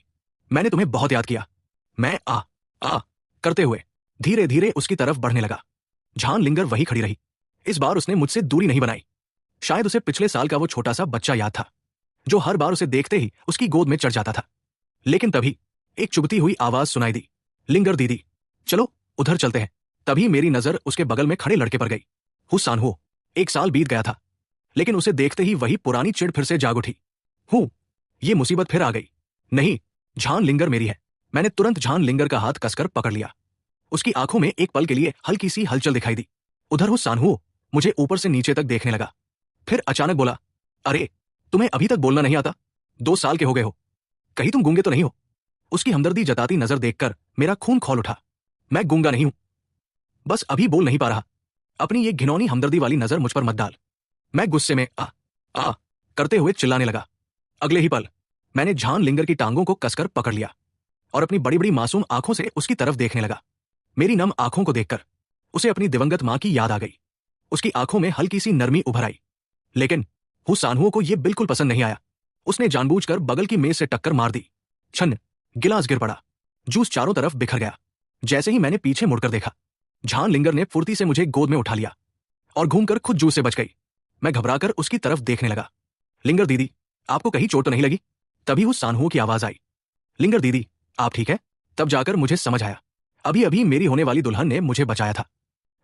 मैंने तुम्हें बहुत याद किया। मैं आ करते हुए धीरे धीरे उसकी तरफ बढ़ने लगा। झान लिंगर वही खड़ी रही। इस बार उसने मुझसे दूरी नहीं बनाई। शायद उसे पिछले साल का वो छोटा सा बच्चा याद था, जो हर बार उसे देखते ही उसकी गोद में चढ़ जाता था। लेकिन तभी एक चुभती हुई आवाज सुनाई दी, लिंगर दीदी, चलो उधर चलते हैं। तभी मेरी नजर उसके बगल में खड़े लड़के पर गई। हुसान हो। 1 साल बीत गया था, लेकिन उसे देखते ही वही पुरानी चिढ़ फिर से जाग उठी। ये मुसीबत फिर आ गई। नहीं, झान लिंगर मेरी है। मैंने तुरंत झान लिंगर का हाथ कसकर पकड़ लिया। उसकी आंखों में एक पल के लिए हल्की सी हलचल दिखाई दी। उधर हुसान हो मुझे ऊपर से नीचे तक देखने लगा, फिर अचानक बोला, अरे तुम्हें अभी तक बोलना नहीं आता? 2 साल के हो गए हो, कहीं तुम गूंगे तो नहीं हो? उसकी हमदर्दी जताती नजर देखकर मेरा खून खौल उठा। मैं गूंगा नहीं हूं, बस अभी बोल नहीं पा रहा। अपनी ये घिनौनी हमदर्दी वाली नजर मुझ पर मत डाल। मैं गुस्से में आ करते हुए चिल्लाने लगा। अगले ही पल मैंने झान लिंगर की टांगों को कसकर पकड़ लिया और अपनी बड़ी बड़ी मासूम आंखों से उसकी तरफ देखने लगा। मेरी नम आंखों को देखकर उसे अपनी दिवंगत मां की याद आ गई। उसकी आंखों में हल्की सी नरमी उभर आई, लेकिन हुसानहुओं को यह बिल्कुल पसंद नहीं आया। उसने जानबूझकर बगल की मेज से टक्कर मार दी। छन, गिलास गिर पड़ा। जूस चारों तरफ बिखर गया। जैसे ही मैंने पीछे मुड़कर देखा, झान लिंगर ने फुर्ती से मुझे गोद में उठा लिया और घूमकर खुद जूस से बच गई। मैं घबराकर उसकी तरफ देखने लगा। लिंगर दीदी, आपको कहीं चोट तो नहीं लगी? तभी हुसानहुओं की आवाज आई, लिंगर दीदी, आप ठीक है? तब जाकर मुझे समझ आया, अभी अभी मेरी होने वाली दुल्हन ने मुझे बचाया था।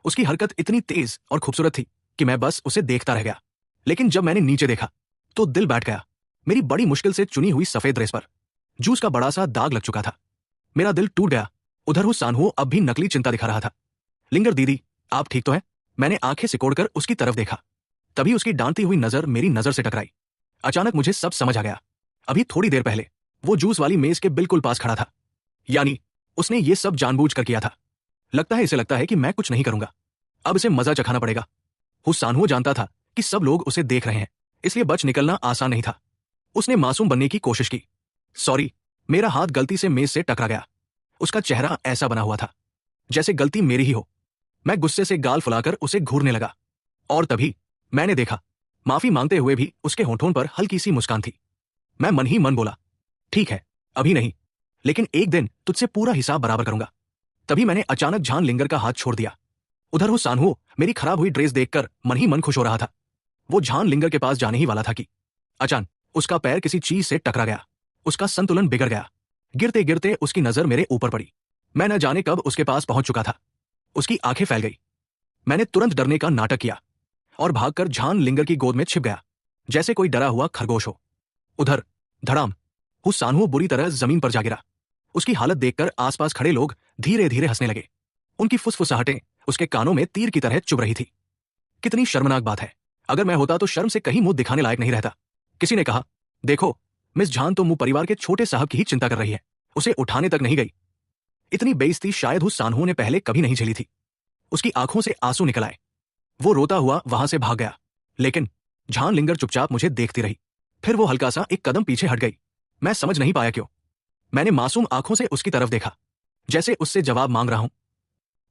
उसकी हरकत इतनी तेज और खूबसूरत थी कि मैं बस उसे देखता रह गया। लेकिन जब मैंने नीचे देखा तो दिल बैठ गया। मेरी बड़ी मुश्किल से चुनी हुई सफेद ड्रेस पर जूस का बड़ा सा दाग लग चुका था। मेरा दिल टूट गया। उधर हुसानहुओं अब भी नकली चिंता दिखा रहा था। लिंगर दीदी, आप ठीक तो हैं? मैंने आंखें सिकोड़कर उसकी तरफ देखा। तभी उसकी डांटती हुई नजर मेरी नजर से टकराई। अचानक मुझे सब समझ आ गया। अभी थोड़ी देर पहले वो जूस वाली मेज के बिल्कुल पास खड़ा था, यानी उसने ये सब जानबूझकर किया था। इसे लगता है कि मैं कुछ नहीं करूंगा, अब इसे मजा चखाना पड़ेगा। हुसानहुओं जानता था कि सब लोग उसे देख रहे हैं, इसलिए बच निकलना आसान नहीं था। उसने मासूम बनने की कोशिश की। सॉरी, मेरा हाथ गलती से मेज से टकरा गया। उसका चेहरा ऐसा बना हुआ था जैसे गलती मेरी ही हो। मैं गुस्से से गाल फुलाकर उसे घूरने लगा और तभी मैंने देखा, माफी मांगते हुए भी उसके होठों पर हल्की सी मुस्कान थी। मैं मन ही मन बोला, ठीक है, अभी नहीं, लेकिन एक दिन तुझसे पूरा हिसाब बराबर करूंगा। तभी मैंने अचानक झान लिंगर का हाथ छोड़ दिया। उधर वो सानहू मेरी खराब हुई ड्रेस देखकर मन ही मन खुश हो रहा था। वो झान लिंगर के पास जाने ही वाला था कि अचानक उसका पैर किसी चीज से टकरा गया। उसका संतुलन बिगड़ गया। गिरते गिरते उसकी नजर मेरे ऊपर पड़ी। मैं न जाने कब उसके पास पहुंच चुका था। उसकी आंखें फैल गई। मैंने तुरंत डरने का नाटक किया और भागकर झान लिंगर की गोद में छिप गया, जैसे कोई डरा हुआ खरगोश हो। उधर धड़ाम सानहू बुरी तरह जमीन पर जा गिरा। उसकी हालत देखकर आसपास खड़े लोग धीरे धीरे हंसने लगे। उनकी फुसफुसाहटें उसके कानों में तीर की तरह चुभ रही थी। कितनी शर्मनाक बात है, अगर मैं होता तो शर्म से कहीं मुंह दिखाने लायक नहीं रहता। किसी ने कहा, देखो मिस झान तो मुंह परिवार के छोटे साहब की ही चिंता कर रही है, उसे उठाने तक नहीं गई। इतनी बेइज्जती शायद उस सानहू ने पहले कभी नहीं झेली थी। उसकी आंखों से आंसू निकल आए। वो रोता हुआ वहां से भाग गया, लेकिन झान लिंगर चुपचाप मुझे देखती रही। फिर वो हल्का सा एक कदम पीछे हट गई। मैं समझ नहीं पाया क्यों। मैंने मासूम आंखों से उसकी तरफ देखा, जैसे उससे जवाब मांग रहा हूं।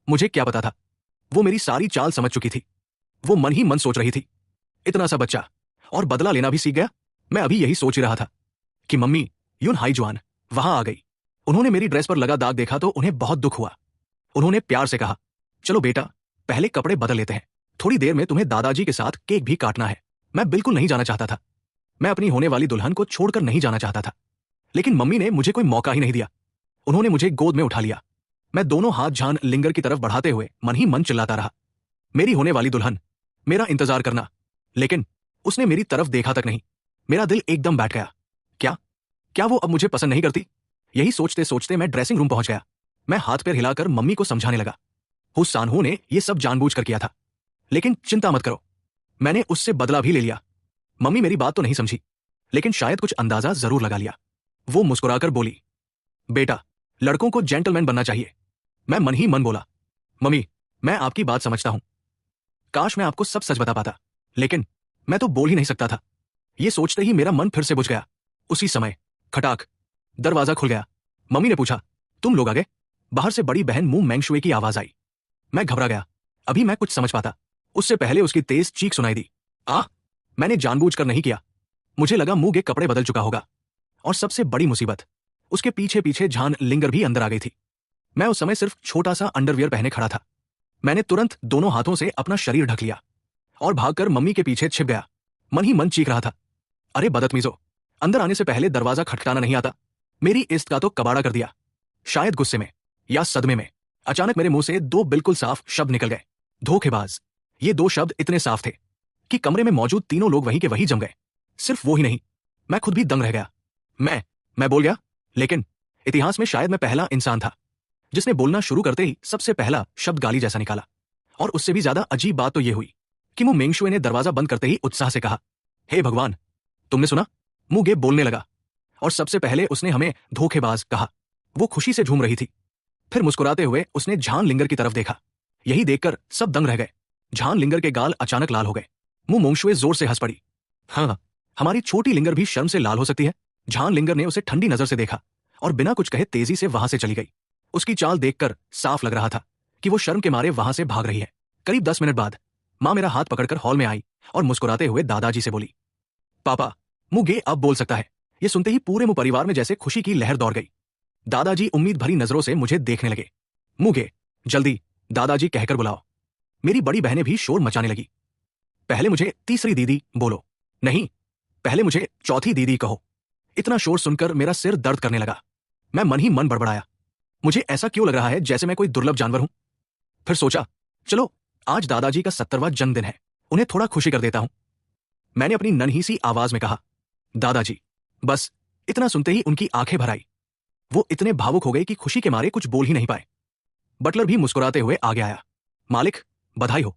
मुझे क्या पता था, वो मेरी सारी चाल समझ चुकी थी। वो मन ही मन सोच रही थी, इतना सा बच्चा और बदला लेना भी सीख गया। मैं अभी यही सोच ही रहा था कि मम्मी यून हाई जुआन वहां आ गई। उन्होंने मेरी ड्रेस पर लगा दाग देखा तो उन्हें बहुत दुख हुआ। उन्होंने प्यार से कहा, चलो बेटा पहले कपड़े बदल लेते हैं, थोड़ी देर में तुम्हें दादाजी के साथ केक भी काटना है। मैं बिल्कुल नहीं जाना चाहता था। मैं अपनी होने वाली दुल्हन को छोड़कर नहीं जाना चाहता था, लेकिन मम्मी ने मुझे कोई मौका ही नहीं दिया। उन्होंने मुझे गोद में उठा लिया। मैं दोनों हाथ झान लिंगर की तरफ बढ़ाते हुए मन ही मन चिल्लाता रहा, मेरी होने वाली दुल्हन, मेरा इंतजार करना। लेकिन उसने मेरी तरफ देखा तक नहीं। मेरा दिल एकदम बैठ गया। क्या क्या वो अब मुझे पसंद नहीं करती? यही सोचते सोचते मैं ड्रेसिंग रूम पहुंच गया। मैं हाथ पैर हिलाकर मम्मी को समझाने लगा, सानहू ने यह सब जानबूझकर किया था, लेकिन चिंता मत करो, मैंने उससे बदला भी ले लिया। मम्मी मेरी बात तो नहीं समझी, लेकिन शायद कुछ अंदाजा जरूर लगा लिया। वो मुस्कुराकर बोली, बेटा लड़कों को जेंटलमैन बनना चाहिए। मैं मन ही मन बोला, मम्मी मैं आपकी बात समझता हूं। काश मैं आपको सब सच बता पाता, लेकिन मैं तो बोल ही नहीं सकता था। यह सोचते ही मेरा मन फिर से बुझ गया। उसी समय खटाक दरवाजा खुल गया। मम्मी ने पूछा, तुम लोग आ गए? बाहर से बड़ी बहन मुंह मैंगशुए की आवाज आई। मैं घबरा गया। अभी मैं कुछ समझ पाता, उससे पहले उसकी तेज चीख सुनाई दी। मैंने जानबूझकर नहीं किया। मुझे लगा मुंह के कपड़े बदल चुका होगा। और सबसे बड़ी मुसीबत, उसके पीछे पीछे झान लिंगर भी अंदर आ गई थी। मैं उस समय सिर्फ छोटा सा अंडरवियर पहने खड़ा था। मैंने तुरंत दोनों हाथों से अपना शरीर ढक लिया और भागकर मम्मी के पीछे छिप गया। मन ही मन चीख रहा था, अरे बदतमीजो, अंदर आने से पहले दरवाजा खटखटाना नहीं आता? मेरी इज्जत का तो कबाड़ा कर दिया। शायद गुस्से में या सदमे में अचानक मेरे मुंह से दो बिल्कुल साफ शब्द निकल गए, धोखेबाज। ये दो शब्द इतने साफ थे कि कमरे में मौजूद तीनों लोग वहीं के वहीं जम गए। सिर्फ वो ही नहीं, मैं खुद भी दंग रह गया। मैं बोल गया, लेकिन इतिहास में शायद मैं पहला इंसान था जिसने बोलना शुरू करते ही सबसे पहला शब्द गाली जैसा निकाला। और उससे भी ज्यादा अजीब बात तो यह हुई कि मुंह मेंगशुए ने दरवाजा बंद करते ही उत्साह से कहा, हे भगवान, तुमने सुना? मुंह गे बोलने लगा और सबसे पहले उसने हमें धोखेबाज कहा। वो खुशी से झूम रही थी। फिर मुस्कुराते हुए उसने झान लिंगर की तरफ देखा। यही देखकर सब दंग रह गए। झान लिंगर के गाल अचानक लाल हो गए। मुंह मेंगशुए जोर से हंस पड़ी। हाँ, हमारी छोटी लिंगर भी शर्म से लाल हो सकती है। झान लिंगर ने उसे ठंडी नजर से देखा और बिना कुछ कहे तेजी से वहां से चली गई। उसकी चाल देखकर साफ लग रहा था कि वो शर्म के मारे वहां से भाग रही है। करीब 10 मिनट बाद मां मेरा हाथ पकड़कर हॉल में आई और मुस्कुराते हुए दादाजी से बोली, पापा मुंह गे अब बोल सकता है। ये सुनते ही पूरे मुंह परिवार में जैसे खुशी की लहर दौड़ गई। दादाजी उम्मीद भरी नजरों से मुझे देखने लगे। मुंह गे, जल्दी दादाजी कहकर बुलाओ। मेरी बड़ी बहनें भी शोर मचाने लगी। पहले मुझे तीसरी दीदी बोलो। नहीं, पहले मुझे चौथी दीदी कहो। इतना शोर सुनकर मेरा सिर दर्द करने लगा। मैं मन ही मन बड़बड़ाया, मुझे ऐसा क्यों लग रहा है जैसे मैं कोई दुर्लभ जानवर हूं। फिर सोचा, चलो आज दादाजी का 70वां जन्मदिन है, उन्हें थोड़ा खुशी कर देता हूं। मैंने अपनी नन्ही सी आवाज में कहा, दादाजी। बस इतना सुनते ही उनकी आंखें भर आई। वो इतने भावुक हो गए कि खुशी के मारे कुछ बोल ही नहीं पाए। बटलर भी मुस्कुराते हुए आगे आया। मालिक, बधाई हो।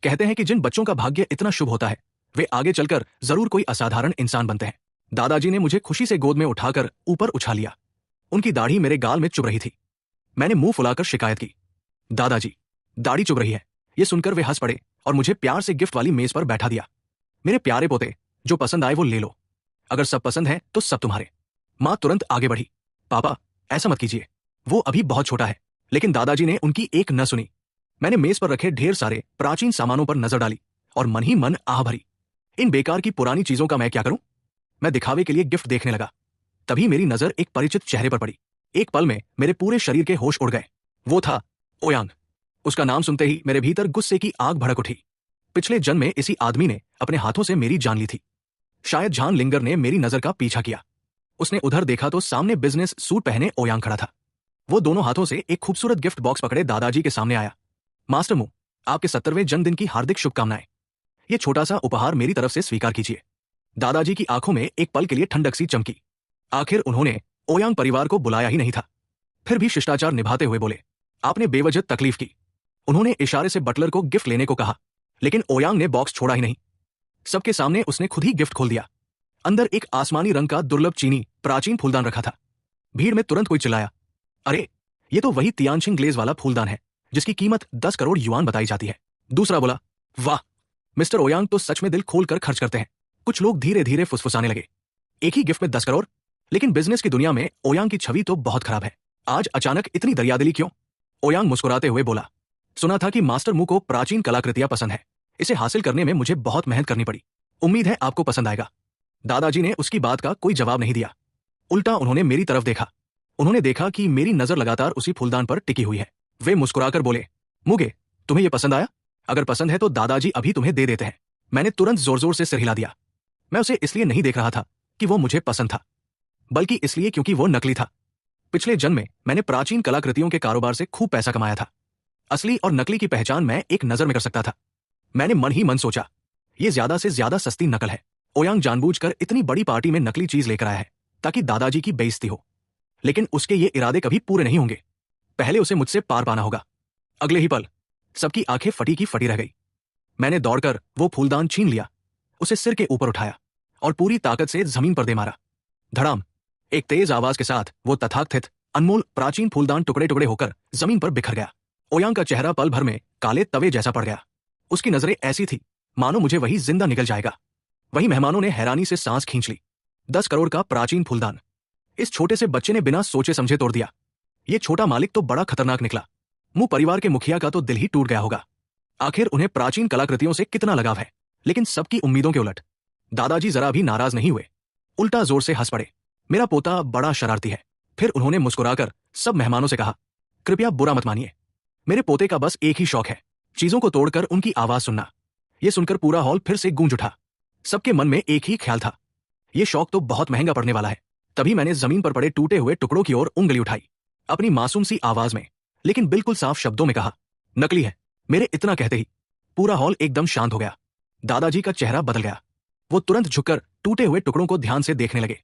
कहते हैं कि जिन बच्चों का भाग्य इतना शुभ होता है वे आगे चलकर जरूर कोई असाधारण इंसान बनते हैं। दादाजी ने मुझे खुशी से गोद में उठाकर ऊपर उछा लिया। उनकी दाढ़ी मेरे गाल में चुभ रही थी। मैंने मुंह फुलाकर शिकायत की, दादाजी दाढ़ी चुभ रही है। ये सुनकर वे हंस पड़े और मुझे प्यार से गिफ्ट वाली मेज पर बैठा दिया। मेरे प्यारे पोते, जो पसंद आए वो ले लो, अगर सब पसंद है तो सब तुम्हारे। मां तुरंत आगे बढ़ी, पापा ऐसा मत कीजिए, वो अभी बहुत छोटा है। लेकिन दादाजी ने उनकी एक न सुनी। मैंने मेज पर रखे ढेर सारे प्राचीन सामानों पर नजर डाली और मन ही मन आह भरी, इन बेकार की पुरानी चीजों का मैं क्या करूं? मैं दिखावे के लिए गिफ्ट देखने लगा। तभी मेरी नजर एक परिचित चेहरे पर पड़ी। एक पल में मेरे पूरे शरीर के होश उड़ गए। वो था ओयांग। उसका नाम सुनते ही मेरे भीतर गुस्से की आग भड़क उठी। पिछले जन्म में इसी आदमी ने अपने हाथों से मेरी जान ली थी। शायद जान लिंगर ने मेरी नजर का पीछा किया। उसने उधर देखा तो सामने बिजनेस सूट पहने ओयांग खड़ा था। वो दोनों हाथों से एक खूबसूरत गिफ्ट बॉक्स पकड़े दादाजी के सामने आया। मास्टर मू, आपके 70वें जन्मदिन की हार्दिक शुभकामनाएं। ये छोटा सा उपहार मेरी तरफ से स्वीकार कीजिए। दादाजी की आंखों में एक पल के लिए ठंडक सी चमकी। आखिर उन्होंने ओयांग परिवार को बुलाया ही नहीं था। फिर भी शिष्टाचार निभाते हुए बोले, आपने बेवजह तकलीफ की। उन्होंने इशारे से बटलर को गिफ्ट लेने को कहा, लेकिन ओयांग ने बॉक्स छोड़ा ही नहीं। सबके सामने उसने खुद ही गिफ्ट खोल दिया। अंदर एक आसमानी रंग का दुर्लभ चीनी प्राचीन फूलदान रखा था। भीड़ में तुरंत कोई चिल्लाया, अरे ये तो वही तियानशिंग ग्लेज वाला फूलदान है जिसकी कीमत 10 करोड़ युआन बताई जाती है। दूसरा बोला, वाह, मिस्टर ओयांग तो सच में दिल खोलकर खर्च करते हैं। कुछ लोग धीरे धीरे फुसफुसाने लगे, एक ही गिफ्ट में 10 करोड़? लेकिन बिजनेस की दुनिया में ओयांग की छवि तो बहुत खराब है। आज अचानक इतनी दरियादिली क्यों? ओयांग मुस्कुराते हुए बोला, सुना था कि मास्टर मू को प्राचीन कलाकृतियां पसंद है। इसे हासिल करने में मुझे बहुत मेहनत करनी पड़ी। उम्मीद है आपको पसंद आएगा। दादाजी ने उसकी बात का कोई जवाब नहीं दिया। उल्टा उन्होंने मेरी तरफ देखा। उन्होंने देखा कि मेरी नजर लगातार उसी फूलदान पर टिकी हुई है। वे मुस्कुराकर बोले, मुगे, तुम्हें यह पसंद आया? अगर पसंद है तो दादाजी अभी तुम्हें दे देते हैं। मैंने तुरंत जोर जोर से सिर हिला दिया। मैं उसे इसलिए नहीं देख रहा था कि वो मुझे पसंद था, बल्कि इसलिए क्योंकि वो नकली था। पिछले जन्म में मैंने प्राचीन कलाकृतियों के कारोबार से खूब पैसा कमाया था। असली और नकली की पहचान मैं एक नजर में कर सकता था। मैंने मन ही मन सोचा, ये ज्यादा से ज्यादा सस्ती नकल है। ओयांग जानबूझकर इतनी बड़ी पार्टी में नकली चीज लेकर आया है ताकि दादाजी की बेइज्जती हो। लेकिन उसके ये इरादे कभी पूरे नहीं होंगे। पहले उसे मुझसे पार पाना होगा। अगले ही पल सबकी आंखें फटी की फटी रह गई। मैंने दौड़कर वो फूलदान छीन लिया, उसे सिर के ऊपर उठाया और पूरी ताकत से जमीन पर दे मारा। धड़ाम! एक तेज आवाज के साथ वो तथाकथित अनमोल प्राचीन फूलदान टुकड़े टुकड़े होकर जमीन पर बिखर गया। ओयांग का चेहरा पल भर में काले तवे जैसा पड़ गया। उसकी नजरें ऐसी थी मानो मुझे वही जिंदा निकल जाएगा। वही मेहमानों ने हैरानी से सांस खींच ली। 10 करोड़ का प्राचीन फूलदान इस छोटे से बच्चे ने बिना सोचे समझे तोड़ दिया। ये छोटा मालिक तो बड़ा खतरनाक निकला। मुंह परिवार के मुखिया का तो दिल ही टूट गया होगा। आखिर उन्हें प्राचीन कलाकृतियों से कितना लगाव है। लेकिन सबकी उम्मीदों के उलट दादाजी जरा भी नाराज नहीं हुए, उल्टा जोर से हंस पड़े। मेरा पोता बड़ा शरारती है। फिर उन्होंने मुस्कुराकर सब मेहमानों से कहा, कृपया बुरा मत मानिए। मेरे पोते का बस एक ही शौक है, चीजों को तोड़कर उनकी आवाज सुनना। यह सुनकर पूरा हॉल फिर से गूंज उठा। सबके मन में एक ही ख्याल था, यह शौक तो बहुत महंगा पड़ने वाला है। तभी मैंने जमीन पर पड़े टूटे हुए टुकड़ों की ओर उंगली उठाई, अपनी मासूम सी आवाज में लेकिन बिल्कुल साफ शब्दों में कहा, नकली है। मेरे इतना कहते ही पूरा हॉल एकदम शांत हो गया। दादाजी का चेहरा बदल गया। वो तुरंत झुककर टूटे हुए टुकड़ों को ध्यान से देखने लगे।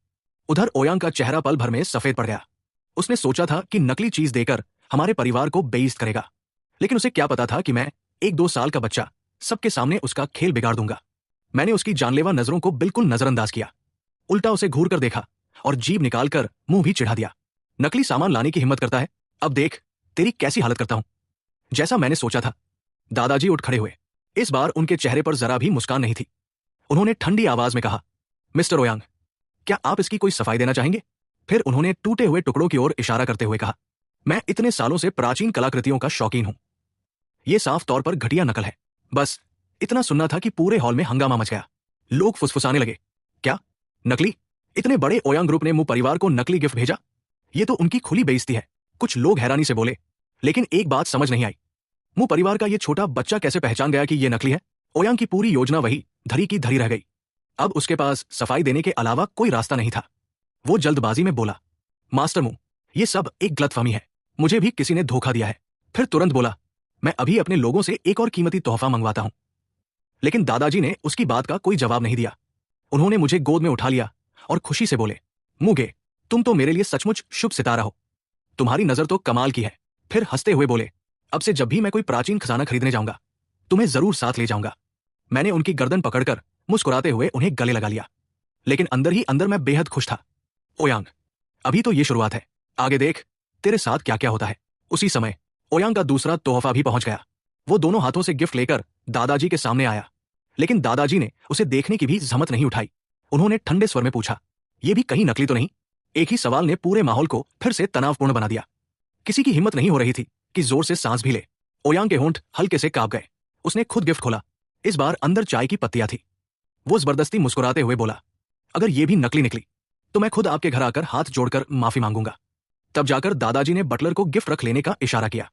उधर ओयांग का चेहरा पल भर में सफेद पड़ गया। उसने सोचा था कि नकली चीज देकर हमारे परिवार को बेइज्जत करेगा, लेकिन उसे क्या पता था कि मैं 1-2 साल का बच्चा सबके सामने उसका खेल बिगाड़ दूंगा। मैंने उसकी जानलेवा नजरों को बिल्कुल नजरअंदाज किया, उल्टा उसे घूर कर देखा और जीभ निकालकर मुंह भी चिढ़ा दिया। नकली सामान लाने की हिम्मत करता है? अब देख तेरी कैसी हालत करता हूं। जैसा मैंने सोचा था। दादाजी उठ खड़े हुए। इस बार उनके चेहरे पर जरा भी मुस्कान नहीं थी। उन्होंने ठंडी आवाज में कहा, मिस्टर ओयांग, क्या आप इसकी कोई सफाई देना चाहेंगे? फिर उन्होंने टूटे हुए टुकड़ों की ओर इशारा करते हुए कहा, मैं इतने सालों से प्राचीन कलाकृतियों का शौकीन हूं। यह साफ तौर पर घटिया नकल है। बस इतना सुनना था कि पूरे हॉल में हंगामा मच गया। लोग फुसफुसाने लगे, क्या नकली? इतने बड़े ओयांग ग्रुप ने मुंह परिवार को नकली गिफ्ट भेजा? यह तो उनकी खुली बेइज्जती है। कुछ लोग हैरानी से बोले, लेकिन एक बात समझ नहीं आई, मुंह परिवार का यह छोटा बच्चा कैसे पहचान गया कि यह नकली है? ओयांग की पूरी योजना वही धरी की धरी रह गई। अब उसके पास सफाई देने के अलावा कोई रास्ता नहीं था। वो जल्दबाजी में बोला, मास्टर मू, ये सब एक गलतफहमी है। मुझे भी किसी ने धोखा दिया है। फिर तुरंत बोला, मैं अभी अपने लोगों से एक और कीमती तोहफा मंगवाता हूं। लेकिन दादाजी ने उसकी बात का कोई जवाब नहीं दिया। उन्होंने मुझे गोद में उठा लिया और खुशी से बोले, मुगे, तुम तो मेरे लिए सचमुच शुभ सितारा हो। तुम्हारी नजर तो कमाल की है। फिर हंसते हुए बोले, अब से जब भी मैं कोई प्राचीन खजाना खरीदने जाऊंगा तुम्हें जरूर साथ ले जाऊंगा। मैंने उनकी गर्दन पकड़कर मुस्कुराते हुए उन्हें गले लगा लिया, लेकिन अंदर ही अंदर मैं बेहद खुश था। ओयांग, अभी तो ये शुरुआत है, आगे देख तेरे साथ क्या क्या होता है। उसी समय ओयांग का दूसरा तोहफा भी पहुंच गया। वो दोनों हाथों से गिफ्ट लेकर दादाजी के सामने आया, लेकिन दादाजी ने उसे देखने की भी जहमत नहीं उठाई। उन्होंने ठंडे स्वर में पूछा, ये भी कहीं नकली तो नहीं? एक ही सवाल ने पूरे माहौल को फिर से तनावपूर्ण बना दिया। किसी की हिम्मत नहीं हो रही थी कि जोर से सांस भी ले। ओयांग के होंठ हल्के से कांप गए। उसने खुद गिफ्ट खोला, इस बार अंदर चाय की पत्तियां थी। वो जबरदस्ती मुस्कुराते हुए बोला, अगर ये भी नकली निकली तो मैं खुद आपके घर आकर हाथ जोड़कर माफी मांगूंगा। तब जाकर दादाजी ने बटलर को गिफ्ट रख लेने का इशारा किया,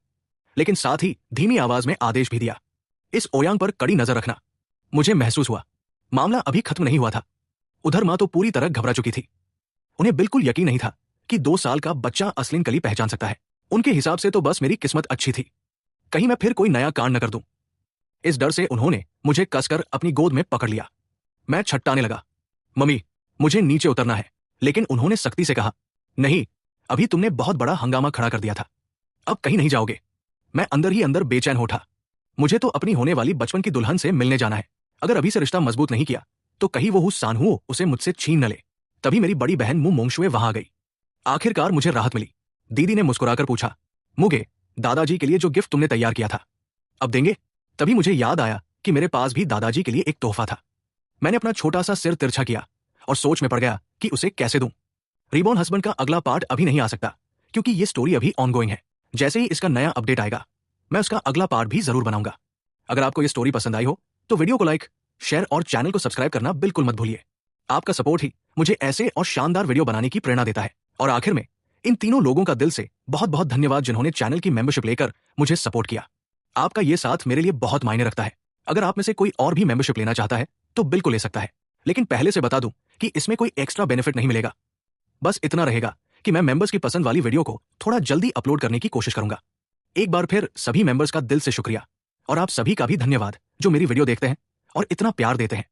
लेकिन साथ ही धीमी आवाज में आदेश भी दिया, इस ओयांग पर कड़ी नजर रखना। मुझे महसूस हुआ मामला अभी खत्म नहीं हुआ था। उधर मां तो पूरी तरह घबरा चुकी थी। उन्हें बिल्कुल यकीन नहीं था कि 2 साल का बच्चा असलिन कली पहचान सकता है। उनके हिसाब से तो बस मेरी किस्मत अच्छी थी, कहीं मैं फिर कोई नया कांड न कर दूं। इस डर से उन्होंने मुझे कसकर अपनी गोद में पकड़ लिया। मैं छटटाने लगा, मम्मी मुझे नीचे उतरना है, लेकिन उन्होंने सख्ती से कहा, नहीं, अभी तुमने बहुत बड़ा हंगामा खड़ा कर दिया था, अब कहीं नहीं जाओगे। मैं अंदर ही अंदर बेचैन हो उठा। मुझे तो अपनी होने वाली बचपन की दुल्हन से मिलने जाना है। अगर अभी से रिश्ता मजबूत नहीं किया तो कहीं वो सानहुओ उसे मुझसे छीन न ले। तभी मेरी बड़ी बहन मुंह मोंगशुए वहां आ गई। आखिरकार मुझे राहत मिली। दीदी ने मुस्कुराकर पूछा, मुगे, दादाजी के लिए जो गिफ्ट तुमने तैयार किया था अब देंगे? तभी मुझे याद आया कि मेरे पास भी दादाजी के लिए एक तोहफा था। मैंने अपना छोटा सा सिर तिरछा किया और सोच में पड़ गया कि उसे कैसे दूं। रिबॉर्न हस्बैंड का अगला पार्ट अभी नहीं आ सकता, क्योंकि ये स्टोरी अभी ऑनगोइंग है। जैसे ही इसका नया अपडेट आएगा मैं उसका अगला पार्ट भी जरूर बनाऊंगा। अगर आपको ये स्टोरी पसंद आई हो तो वीडियो को लाइक, शेयर और चैनल को सब्सक्राइब करना बिल्कुल मत भूलिए। आपका सपोर्ट ही मुझे ऐसे और शानदार वीडियो बनाने की प्रेरणा देता है। और आखिर में इन तीनों लोगों का दिल से बहुत बहुत धन्यवाद जिन्होंने चैनल की मेंबरशिप लेकर मुझे सपोर्ट किया। आपका ये साथ मेरे लिए बहुत मायने रखता है। अगर आप में से कोई और भी मेंबरशिप लेना चाहता है तो बिल्कुल ले सकता है, लेकिन पहले से बता दूं कि इसमें कोई एक्स्ट्रा बेनिफिट नहीं मिलेगा। बस इतना रहेगा कि मैं मेंबर्स की पसंद वाली वीडियो को थोड़ा जल्दी अपलोड करने की कोशिश करूंगा। एक बार फिर सभी मेंबर्स का दिल से शुक्रिया और आप सभी का भी धन्यवाद जो मेरी वीडियो देखते हैं और इतना प्यार देते हैं।